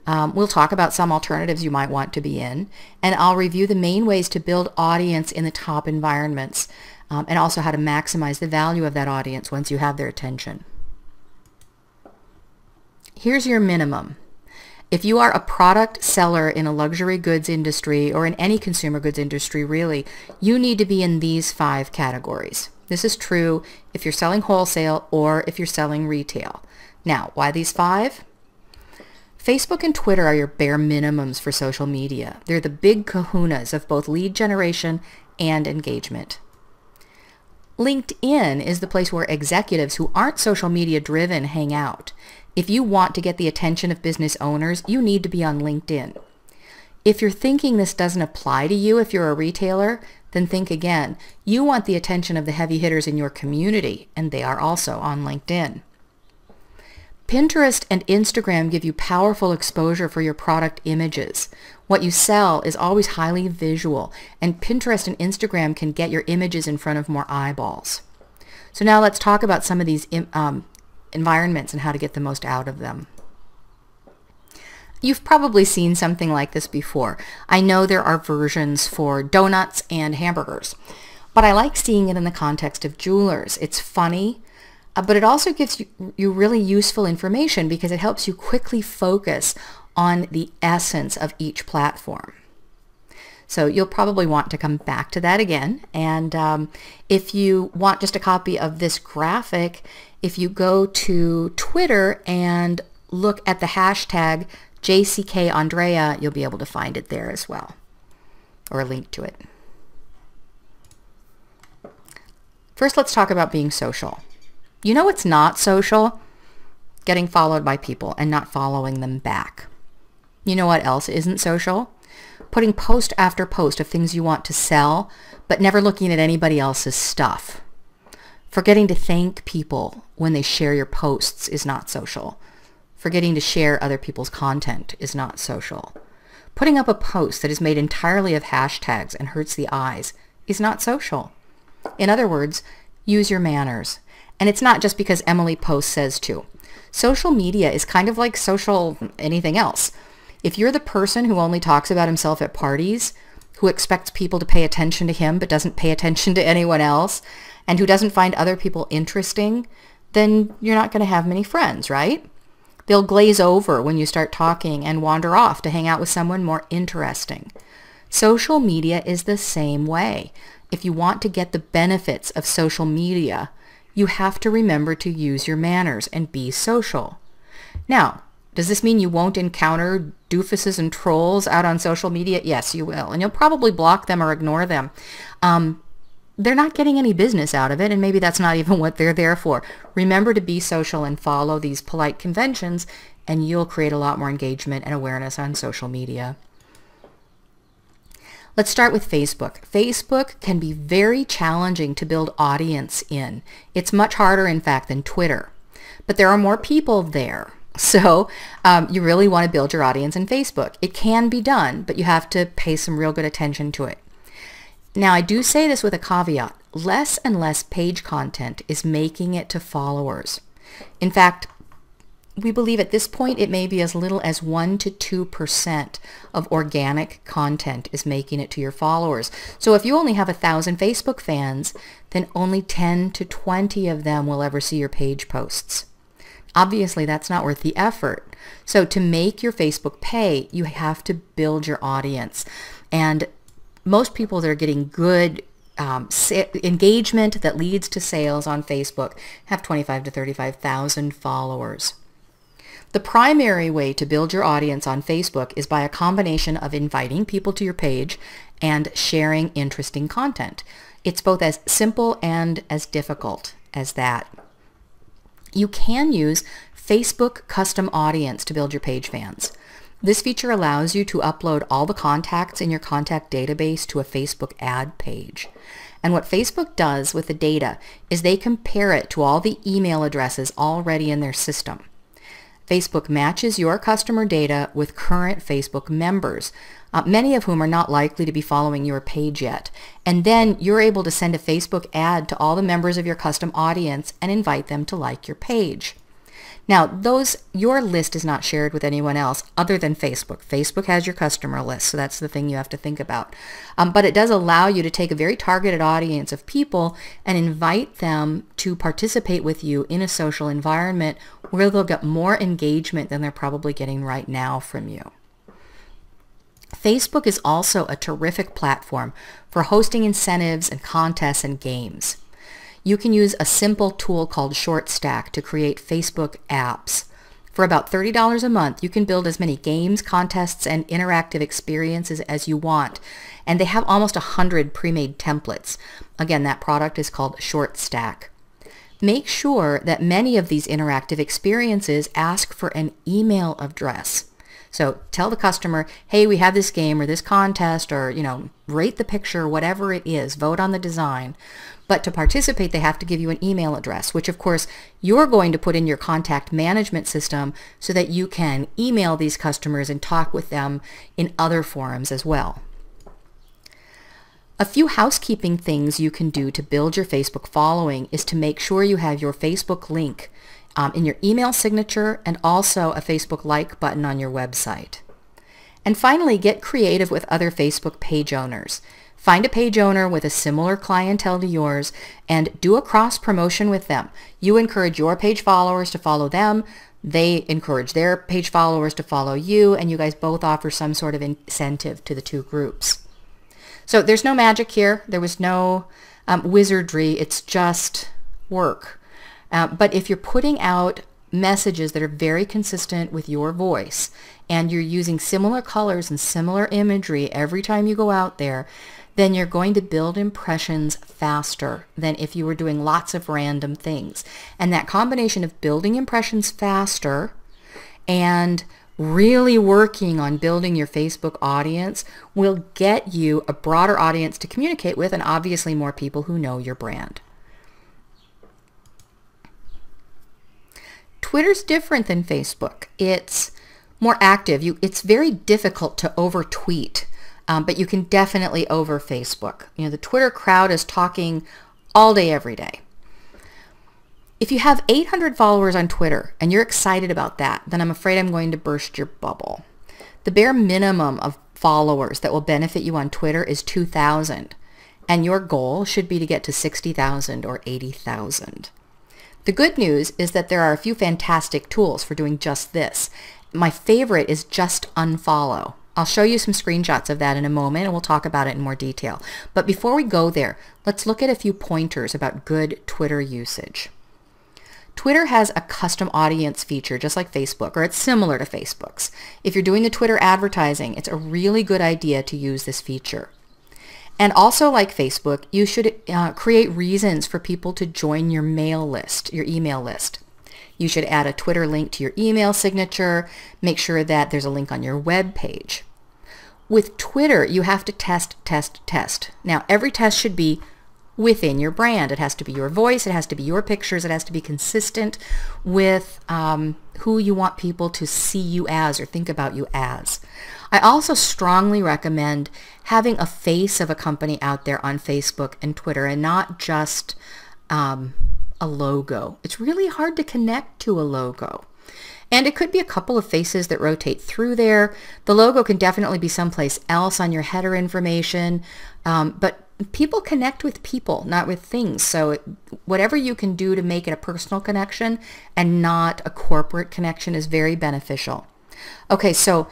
We'll talk about some alternatives you might want to be in, and I'll review the main ways to build audience in the top environments, and also how to maximize the value of that audience once you have their attention. Here's your minimum. If you are a product seller in a luxury goods industry or in any consumer goods industry really, you need to be in these 5 categories. This is true if you're selling wholesale or if you're selling retail. Now, why these 5? Facebook and Twitter are your bare minimums for social media. They're the big kahunas of both lead generation and engagement. LinkedIn is the place where executives who aren't social media driven hang out. If you want to get the attention of business owners, you need to be on LinkedIn. If you're thinking this doesn't apply to you if you're a retailer, then think again. You want the attention of the heavy hitters in your community, and they are also on LinkedIn. Pinterest and Instagram give you powerful exposure for your product images. What you sell is always highly visual, and Pinterest and Instagram can get your images in front of more eyeballs. So now let's talk about some of these environments and how to get the most out of them. You've probably seen something like this before. I know there are versions for donuts and hamburgers, but I like seeing it in the context of jewelers. It's funny. But it also gives you really useful information because it helps you quickly focus on the essence of each platform. So you'll probably want to come back to that again. And if you want just a copy of this graphic, if you go to Twitter and look at the hashtag #JCKAndrea, you'll be able to find it there as well, or a link to it. First, let's talk about being social. You know what's not social? Getting followed by people and not following them back. You know what else isn't social? Putting post after post of things you want to sell, but never looking at anybody else's stuff. Forgetting to thank people when they share your posts is not social. Forgetting to share other people's content is not social. Putting up a post that is made entirely of hashtags and hurts the eyes is not social. In other words, use your manners. And it's not just because Emily Post says to. Social media is kind of like social anything else. If you're the person who only talks about himself at parties, who expects people to pay attention to him but doesn't pay attention to anyone else, and who doesn't find other people interesting, then you're not going to have many friends, right? They'll glaze over when you start talking and wander off to hang out with someone more interesting. Social media is the same way. If you want to get the benefits of social media, you have to remember to use your manners and be social. Now, does this mean you won't encounter doofuses and trolls out on social media? Yes, you will. And you'll probably block them or ignore them. They're not getting any business out of it, and maybe that's not even what they're there for. Remember to be social and follow these polite conventions, and you'll create a lot more engagement and awareness on social media. Let's start with Facebook. Facebook can be very challenging to build audience in. It's much harder, in fact, than Twitter. But there are more people there. So you really want to build your audience in Facebook. It can be done, but you have to pay some real good attention to it. Now, I do say this with a caveat. Less and less page content is making it to followers. In fact, we believe at this point it may be as little as 1 to 2% of organic content is making it to your followers. So if you only have 1,000 Facebook fans, then only 10 to 20 of them will ever see your page posts. Obviously, that's not worth the effort. So to make your Facebook pay, you have to build your audience. And most people that are getting good engagement that leads to sales on Facebook have 25 to 35,000 followers. The primary way to build your audience on Facebook is by a combination of inviting people to your page and sharing interesting content. It's both as simple and as difficult as that. You can use Facebook Custom Audience to build your page fans. This feature allows you to upload all the contacts in your contact database to a Facebook ad page. And what Facebook does with the data is they compare it to all the email addresses already in their system. Facebook matches your customer data with current Facebook members, many of whom are not likely to be following your page yet. And then you're able to send a Facebook ad to all the members of your custom audience and invite them to like your page. Now, your list is not shared with anyone else other than Facebook. Facebook has your customer list, so that's the thing you have to think about. But it does allow you to take a very targeted audience of people and invite them to participate with you in a social environment where they'll get more engagement than they're probably getting right now from you. Facebook is also a terrific platform for hosting incentives and contests and games. You can use a simple tool called ShortStack to create Facebook apps. For about $30 a month, you can build as many games, contests, and interactive experiences as you want. And they have almost 100 pre-made templates. Again, that product is called ShortStack. Make sure that many of these interactive experiences ask for an email address. So tell the customer, hey, we have this game or this contest, or, rate the picture, whatever it is, vote on the design. But to participate, they have to give you an email address, which of course you're going to put in your contact management system so that you can email these customers and talk with them in other forums as well. A few housekeeping things you can do to build your Facebook following is to make sure you have your Facebook link in your email signature and also a Facebook like button on your website. And finally, get creative with other Facebook page owners. Find a page owner with a similar clientele to yours and do a cross promotion with them. You encourage your page followers to follow them, they encourage their page followers to follow you, and you guys both offer some sort of incentive to the two groups. So there's no magic here. There was no wizardry. It's just work. But if you're putting out messages that are very consistent with your voice and you're using similar colors and similar imagery every time you go out there, then you're going to build impressions faster than if you were doing lots of random things. And that combination of building impressions faster and really working on building your Facebook audience will get you a broader audience to communicate with and obviously more people who know your brand. Twitter's different than Facebook. It's more active. It's very difficult to over-tweet, but you can definitely over Facebook. The Twitter crowd is talking all day, every day. If you have 800 followers on Twitter and you're excited about that, then I'm afraid I'm going to burst your bubble. The bare minimum of followers that will benefit you on Twitter is 2,000, and your goal should be to get to 60,000 or 80,000. The good news is that there are a few fantastic tools for doing just this. My favorite is JustUnfollow. I'll show you some screenshots of that in a moment and we'll talk about it in more detail. But before we go there, let's look at a few pointers about good Twitter usage. Twitter has a custom audience feature just like Facebook, or it's similar to Facebook's. If you're doing the Twitter advertising, it's a really good idea to use this feature. And also like Facebook, you should create reasons for people to join your mail list, your email list. You should add a Twitter link to your email signature. Make sure that there's a link on your web page. With Twitter, you have to test, test, test. Now, every test should be within your brand. It has to be your voice. It has to be your pictures. It has to be consistent with who you want people to see you as or think about you as. I also strongly recommend having a face of a company out there on Facebook and Twitter and not just a logo. It's really hard to connect to a logo. And it could be a couple of faces that rotate through there. The logo can definitely be someplace else on your header information, but people connect with people, not with things. So whatever you can do to make it a personal connection and not a corporate connection is very beneficial. Okay, so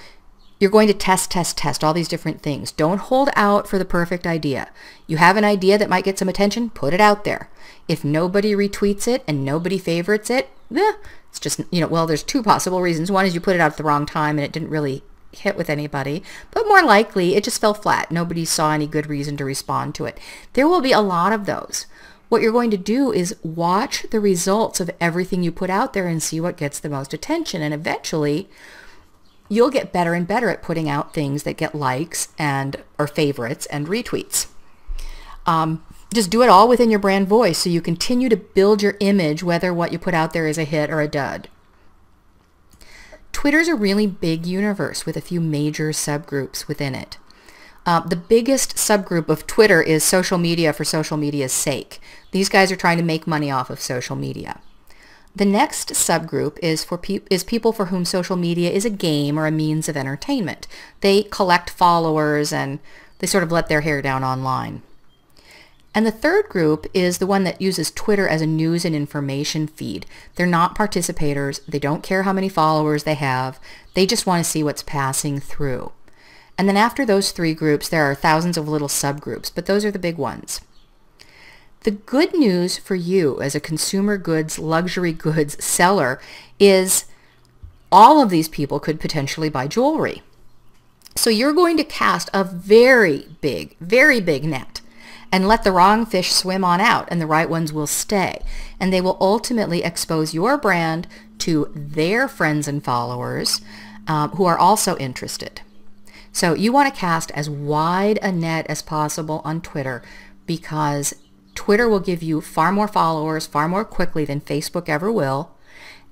you're going to test, test, test all these different things. Don't hold out for the perfect idea. You have an idea that might get some attention, put it out there. If nobody retweets it and nobody favorites it, it's just, well, there's two possible reasons. One is you put it out at the wrong time and it didn't really hit with anybody, but more likely it just fell flat. Nobody saw any good reason to respond to it. There will be a lot of those. What you're going to do is watch the results of everything you put out there and see what gets the most attention, and eventually you'll get better and better at putting out things that get likes or favorites and retweets. Just do it all within your brand voice so you continue to build your image whether what you put out there is a hit or a dud. Twitter's a really big universe with a few major subgroups within it. The biggest subgroup of Twitter is social media for social media's sake. These guys are trying to make money off of social media. The next subgroup is people for whom social media is a game or a means of entertainment. They collect followers and they sort of let their hair down online. And the third group is the one that uses Twitter as a news and information feed. They're not participators. They don't care how many followers they have. They just want to see what's passing through. And then after those three groups, there are thousands of little subgroups, but those are the big ones. The good news for you as a consumer goods, luxury goods seller is all of these people could potentially buy jewelry. So you're going to cast a very big net and let the wrong fish swim on out, and the right ones will stay. And they will ultimately expose your brand to their friends and followers who are also interested. So you want to cast as wide a net as possible on Twitter, because Twitter will give you far more followers far more quickly than Facebook ever will.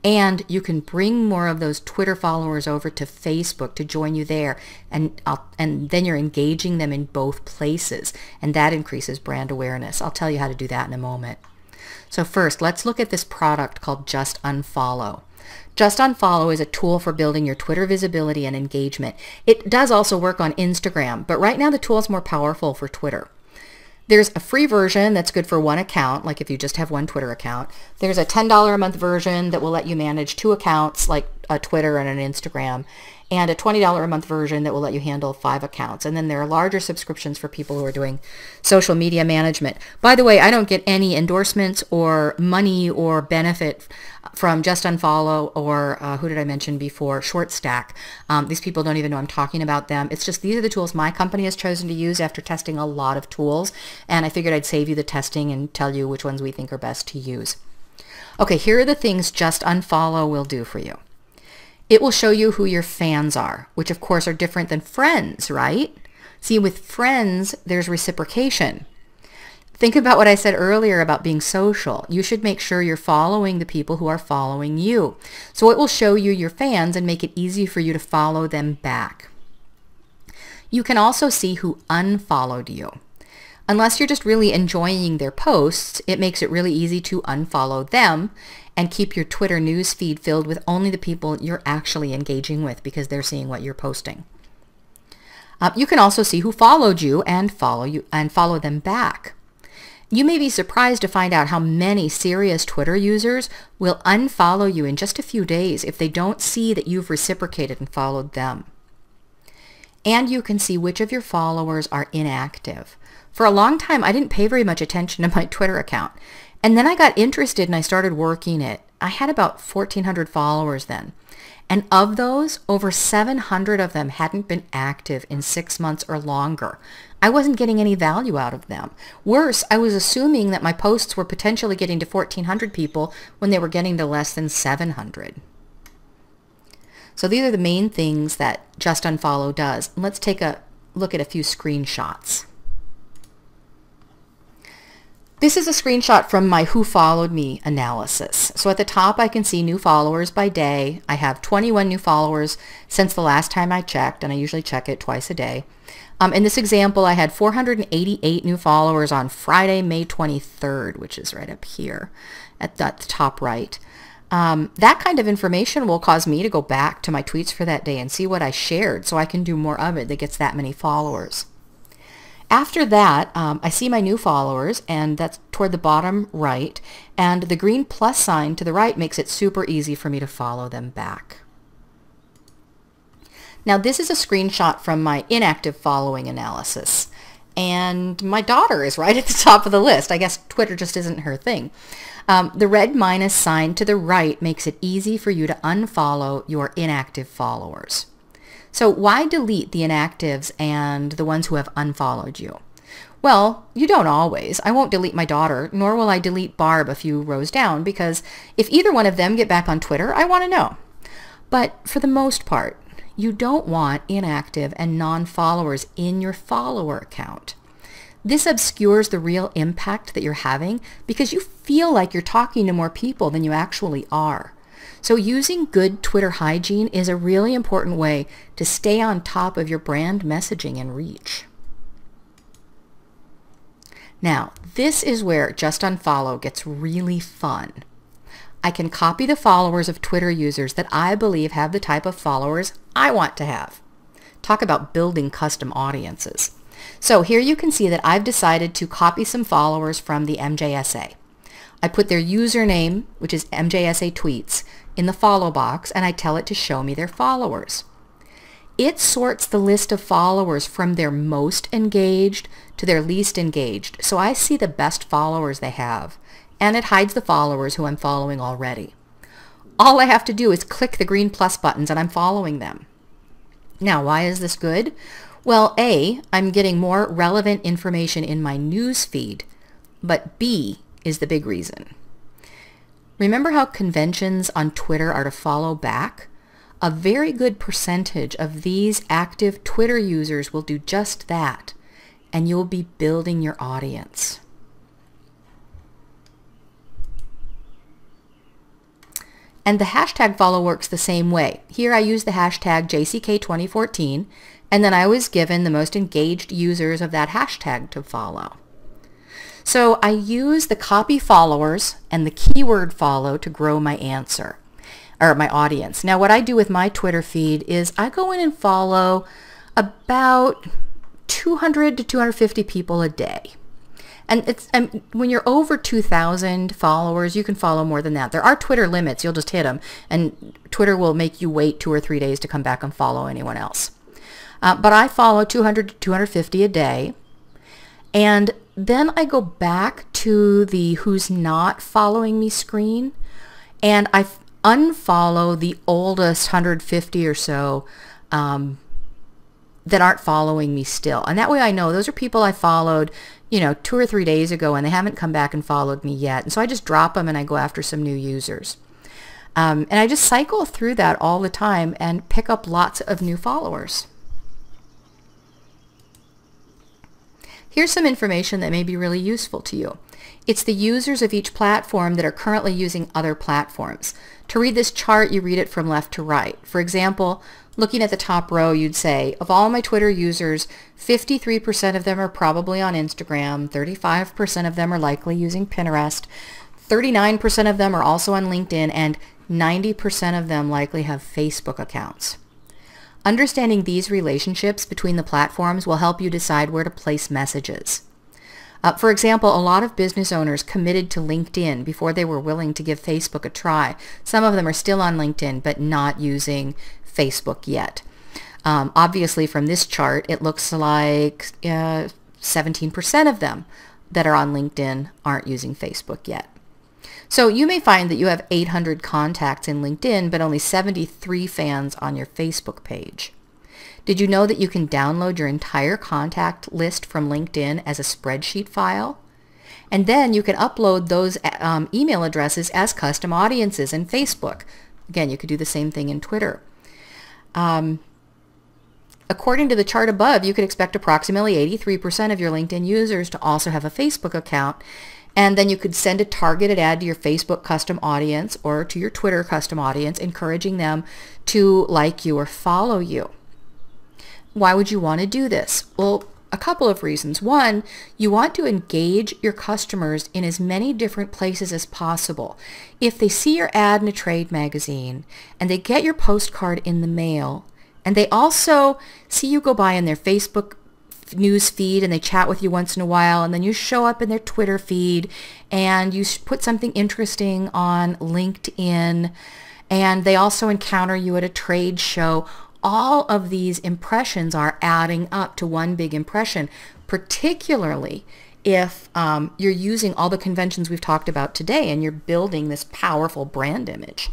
And you can bring more of those Twitter followers over to Facebook to join you there. And then you're engaging them in both places. And that increases brand awareness. I'll tell you how to do that in a moment. So first, let's look at this product called JustUnfollow. JustUnfollow is a tool for building your Twitter visibility and engagement. It does also work on Instagram, but right now the tool is more powerful for Twitter. There's a free version that's good for one account, like if you just have one Twitter account. There's a $10 a month version that will let you manage two accounts, like a Twitter and an Instagram, and a $20 a month version that will let you handle 5 accounts. And then there are larger subscriptions for people who are doing social media management. By the way, I don't get any endorsements or money or benefit from JustUnfollow or who did I mention before, ShortStack. These people don't even know I'm talking about them. It's just these are the tools my company has chosen to use after testing a lot of tools, and I figured I'd save you the testing and tell you which ones we think are best to use. Okay, here are the things JustUnfollow will do for you. It will show you who your fans are, which of course are different than friends, right? See, with friends, there's reciprocation. Think about what I said earlier about being social. You should make sure you're following the people who are following you. So it will show you your fans and make it easy for you to follow them back. You can also see who unfollowed you. Unless you're just really enjoying their posts, it makes it really easy to unfollow them and keep your Twitter news feed filled with only the people you're actually engaging with because they're seeing what you're posting. You can also see who followed you and follow them back. You may be surprised to find out how many serious Twitter users will unfollow you in just a few days if they don't see that you've reciprocated and followed them. And you can see which of your followers are inactive. For a long time, I didn't pay very much attention to my Twitter account. And then I got interested and I started working it. I had about 1,400 followers then. And of those, over 700 of them hadn't been active in 6 months or longer. I wasn't getting any value out of them. Worse, I was assuming that my posts were potentially getting to 1,400 people when they were getting to less than 700. So these are the main things that JustUnfollow does. Let's take a look at a few screenshots. This is a screenshot from my Who Followed Me analysis. So at the top I can see new followers by day. I have 21 new followers since the last time I checked, and I usually check it twice a day. In this example, I had 488 new followers on Friday, May 23rd, which is right up here at the top right. That kind of information will cause me to go back to my tweets for that day and see what I shared so I can do more of it that gets that many followers. After that, I see my new followers, and that's toward the bottom right, and the green plus sign to the right makes it super easy for me to follow them back. Now this is a screenshot from my inactive following analysis, and my daughter is right at the top of the list. I guess Twitter just isn't her thing. The red minus sign to the right makes it easy for you to unfollow your inactive followers. So why delete the inactives and the ones who have unfollowed you? Well, you don't always. I won't delete my daughter, nor will I delete Barb a few rows down, because if either one of them get back on Twitter, I want to know. But for the most part, you don't want inactive and non-followers in your follower account. This obscures the real impact that you're having because you feel like you're talking to more people than you actually are. So using good Twitter hygiene is a really important way to stay on top of your brand messaging and reach. Now, this is where JustUnfollow gets really fun. I can copy the followers of Twitter users that I believe have the type of followers I want to have. Talk about building custom audiences. So here you can see that I've decided to copy some followers from the MJSA. I put their username, which is MJSA Tweets, in the follow box, and I tell it to show me their followers. It sorts the list of followers from their most engaged to their least engaged, so I see the best followers they have, and it hides the followers who I'm following already. All I have to do is click the green plus buttons and I'm following them. Now, why is this good? Well, A, I'm getting more relevant information in my news feed, but B is the big reason. Remember how conventions on Twitter are to follow back? A very good percentage of these active Twitter users will do just that, and you'll be building your audience. And the hashtag follow works the same way. Here I use the hashtag JCK2014, and then I was given the most engaged users of that hashtag to follow. So I use the copy followers and the keyword follow to grow my answer, or my audience. Now what I do with my Twitter feed is I go in and follow about 200 to 250 people a day. And when you're over 2,000 followers, you can follow more than that. There are Twitter limits. You'll just hit them, and Twitter will make you wait 2 or 3 days to come back and follow anyone else. But I follow 200 to 250 a day, and then I go back to the who's not following me screen, and I unfollow the oldest 150 or so that aren't following me still. And that way I know those are people I followed, 2 or 3 days ago, and they haven't come back and followed me yet. And so I just drop them and I go after some new users. And I just cycle through that all the time and pick up lots of new followers. Here's some information that may be really useful to you. It's the users of each platform that are currently using other platforms. To read this chart, you read it from left to right. For example, looking at the top row, you'd say, of all my Twitter users, 53% of them are probably on Instagram, 35% of them are likely using Pinterest, 39% of them are also on LinkedIn, and 90% of them likely have Facebook accounts. Understanding these relationships between the platforms will help you decide where to place messages. For example, a lot of business owners committed to LinkedIn before they were willing to give Facebook a try. Some of them are still on LinkedIn but not using Facebook yet. Obviously from this chart it looks like 17% of them that are on LinkedIn aren't using Facebook yet. So you may find that you have 800 contacts in LinkedIn but only 73 fans on your Facebook page. Did you know that you can download your entire contact list from LinkedIn as a spreadsheet file? And then you can upload those email addresses as custom audiences in Facebook. Again, you could do the same thing in Twitter. According to the chart above, you could expect approximately 83% of your LinkedIn users to also have a Facebook account. And then you could send a targeted ad to your Facebook custom audience or to your Twitter custom audience, encouraging them to like you or follow you. Why would you want to do this? Well, a couple of reasons. One, you want to engage your customers in as many different places as possible. If they see your ad in a trade magazine and they get your postcard in the mail and they also see you go by in their Facebook news feed and they chat with you once in a while, and then you show up in their Twitter feed and you put something interesting on LinkedIn, and they also encounter you at a trade show, all of these impressions are adding up to one big impression, particularly if you're using all the conventions we've talked about today and you're building this powerful brand image.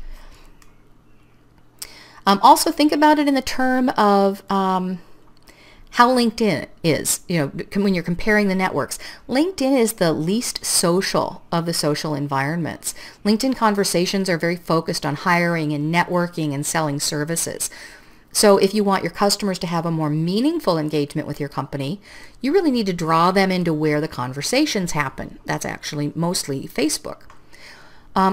Also think about it in the term of how LinkedIn is, when you're comparing the networks. LinkedIn is the least social of the social environments. LinkedIn conversations are very focused on hiring and networking and selling services. So if you want your customers to have a more meaningful engagement with your company, you really need to draw them into where the conversations happen. That's actually mostly Facebook.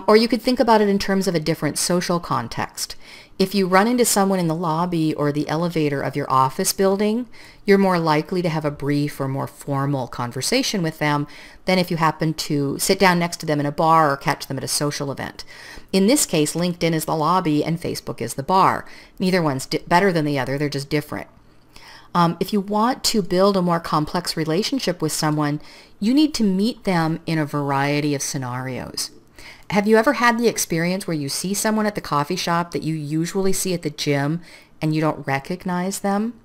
Or you could think about it in terms of a different social context. If you run into someone in the lobby or the elevator of your office building, you're more likely to have a brief or more formal conversation with them than if you happen to sit down next to them in a bar or catch them at a social event. In this case, LinkedIn is the lobby and Facebook is the bar. Neither one's better than the other, they're just different. If you want to build a more complex relationship with someone, you need to meet them in a variety of scenarios. Have you ever had the experience where you see someone at the coffee shop that you usually see at the gym and you don't recognize them?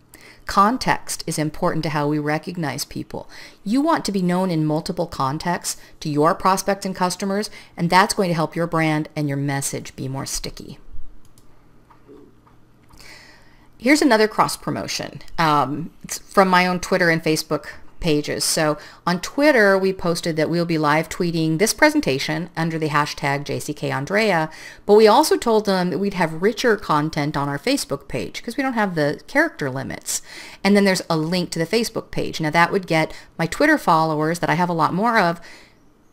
Context is important to how we recognize people. You want to be known in multiple contexts to your prospects and customers, and that's going to help your brand and your message be more sticky. Here's another cross promotion. It's from my own Twitter and Facebook pages. So on Twitter, we posted that we'll be live tweeting this presentation under the hashtag JCKAndrea, but we also told them that we'd have richer content on our Facebook page because we don't have the character limits. And then there's a link to the Facebook page. Now that would get my Twitter followers that I have a lot more of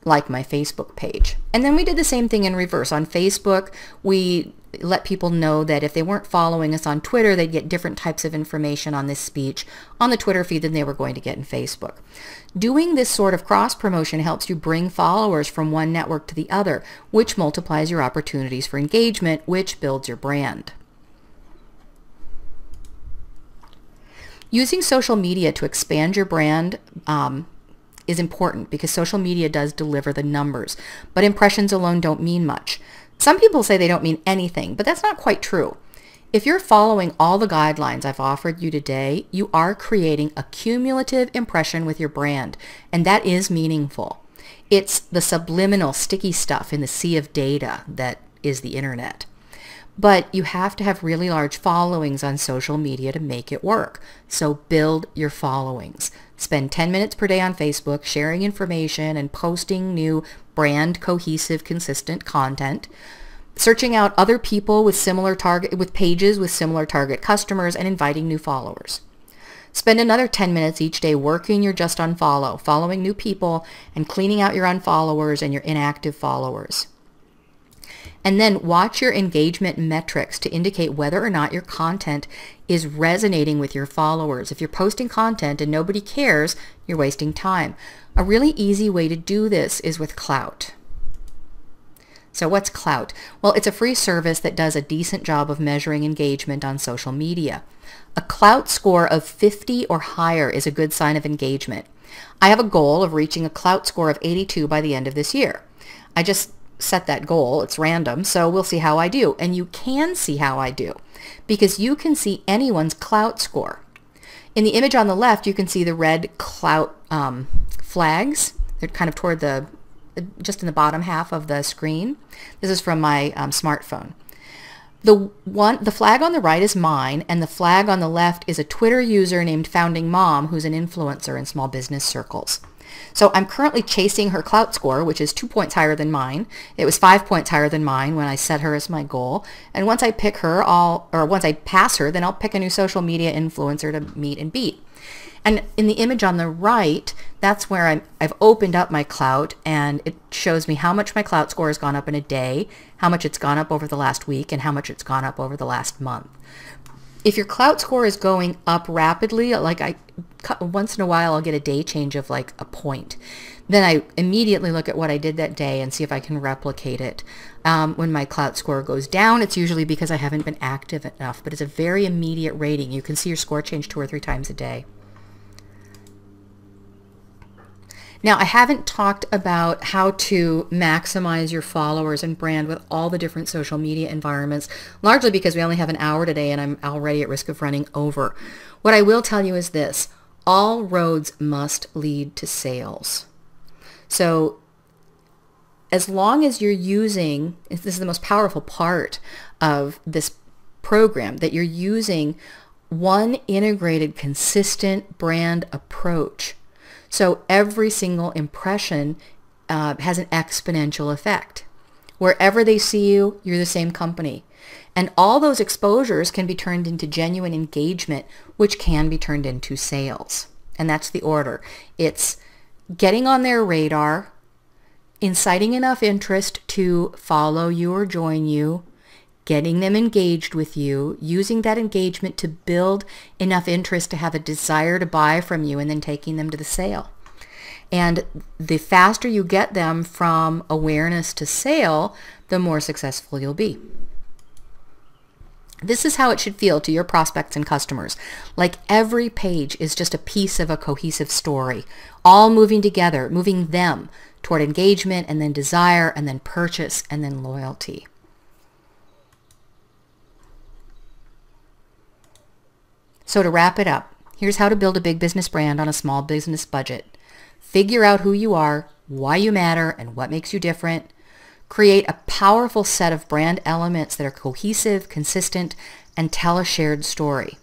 like my Facebook page. And then we did the same thing in reverse. On Facebook, we let people know that if they weren't following us on Twitter, they'd get different types of information on this speech on the Twitter feed than they were going to get in Facebook. Doing this sort of cross-promotion helps you bring followers from one network to the other, which multiplies your opportunities for engagement, which builds your brand. Using social media to expand your brand is important because social media does deliver the numbers, but impressions alone don't mean much. Some people say they don't mean anything, but that's not quite true. If you're following all the guidelines I've offered you today, you are creating a cumulative impression with your brand, and that is meaningful. It's the subliminal sticky stuff in the sea of data that is the internet. But you have to have really large followings on social media to make it work. So build your followings. Spend 10 minutes per day on Facebook sharing information and posting new brand cohesive, consistent content. Searching out other people with pages with similar target customers and inviting new followers. Spend another 10 minutes each day working your JustUnfollow, following new people and cleaning out your unfollowers and your inactive followers. And then watch your engagement metrics to indicate whether or not your content is resonating with your followers. If you're posting content and nobody cares, you're wasting time. A really easy way to do this is with Clout. So what's Clout? Well, it's a free service that does a decent job of measuring engagement on social media. A Clout score of 50 or higher is a good sign of engagement. I have a goal of reaching a Clout score of 82 by the end of this year. I just set that goal. It's random, so we'll see how I do. And you can see how I do because you can see anyone's Clout score. In the image on the left, you can see the red Clout flags. They're kind of toward just in the bottom half of the screen. This is from my smartphone. The flag on the right is mine, and the flag on the left is a Twitter user named Founding Mom, who's an influencer in small business circles. So I'm currently chasing her clout score, which is 2 points higher than mine. It was 5 points higher than mine when I set her as my goal. And once I pick her, once I pass her, then I'll pick a new social media influencer to meet and beat. And in the image on the right, that's where I've opened up my clout, and it shows me how much my clout score has gone up in a day, how much it's gone up over the last week, and how much it's gone up over the last month. If your clout score is going up rapidly, like once in a while I'll get a day change of like a point. Then I immediately look at what I did that day and see if I can replicate it. When my clout score goes down, it's usually because I haven't been active enough, but it's a very immediate rating. You can see your score change 2 or 3 times a day. Now, I haven't talked about how to maximize your followers and brand with all the different social media environments, largely because we only have an hour today and I'm already at risk of running over. What I will tell you is this: all roads must lead to sales. So as long as you're using, this is the most powerful part of this program, that you're using one integrated, consistent brand approach. So every single impression has an exponential effect. Wherever they see you, you're the same company. And all those exposures can be turned into genuine engagement, which can be turned into sales. And that's the order. It's getting on their radar, inciting enough interest to follow you or join you, getting them engaged with you, using that engagement to build enough interest to have a desire to buy from you, and then taking them to the sale. And the faster you get them from awareness to sale, the more successful you'll be. This is how it should feel to your prospects and customers. Like every page is just a piece of a cohesive story, all moving together, moving them toward engagement, and then desire, and then purchase, and then loyalty. So to wrap it up, here's how to build a big business brand on a small business budget. Figure out who you are, why you matter, and what makes you different. Create a powerful set of brand elements that are cohesive, consistent, and tell a shared story.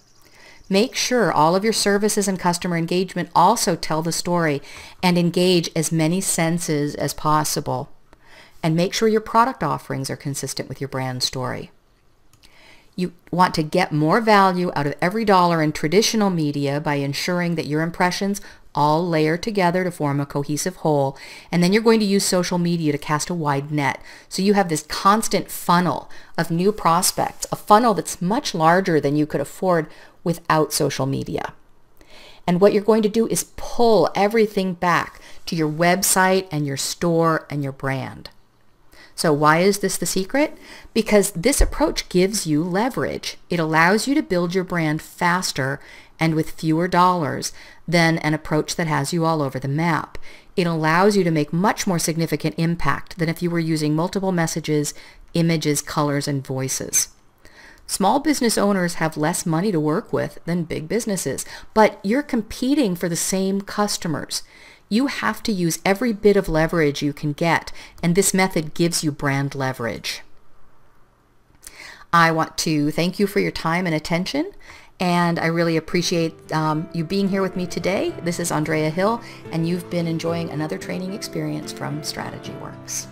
Make sure all of your services and customer engagement also tell the story and engage as many senses as possible. And make sure your product offerings are consistent with your brand story. You want to get more value out of every dollar in traditional media by ensuring that your impressions all layer together to form a cohesive whole, and then you're going to use social media to cast a wide net. So you have this constant funnel of new prospects, a funnel that's much larger than you could afford without social media. And what you're going to do is pull everything back to your website and your store and your brand. So why is this the secret? Because this approach gives you leverage. It allows you to build your brand faster and with fewer dollars than an approach that has you all over the map. It allows you to make much more significant impact than if you were using multiple messages, images, colors, and voices. Small business owners have less money to work with than big businesses, but you're competing for the same customers. You have to use every bit of leverage you can get, and this method gives you brand leverage. I want to thank you for your time and attention, and I really appreciate you being here with me today. This is Andrea Hill, and you've been enjoying another training experience from Strategy Works.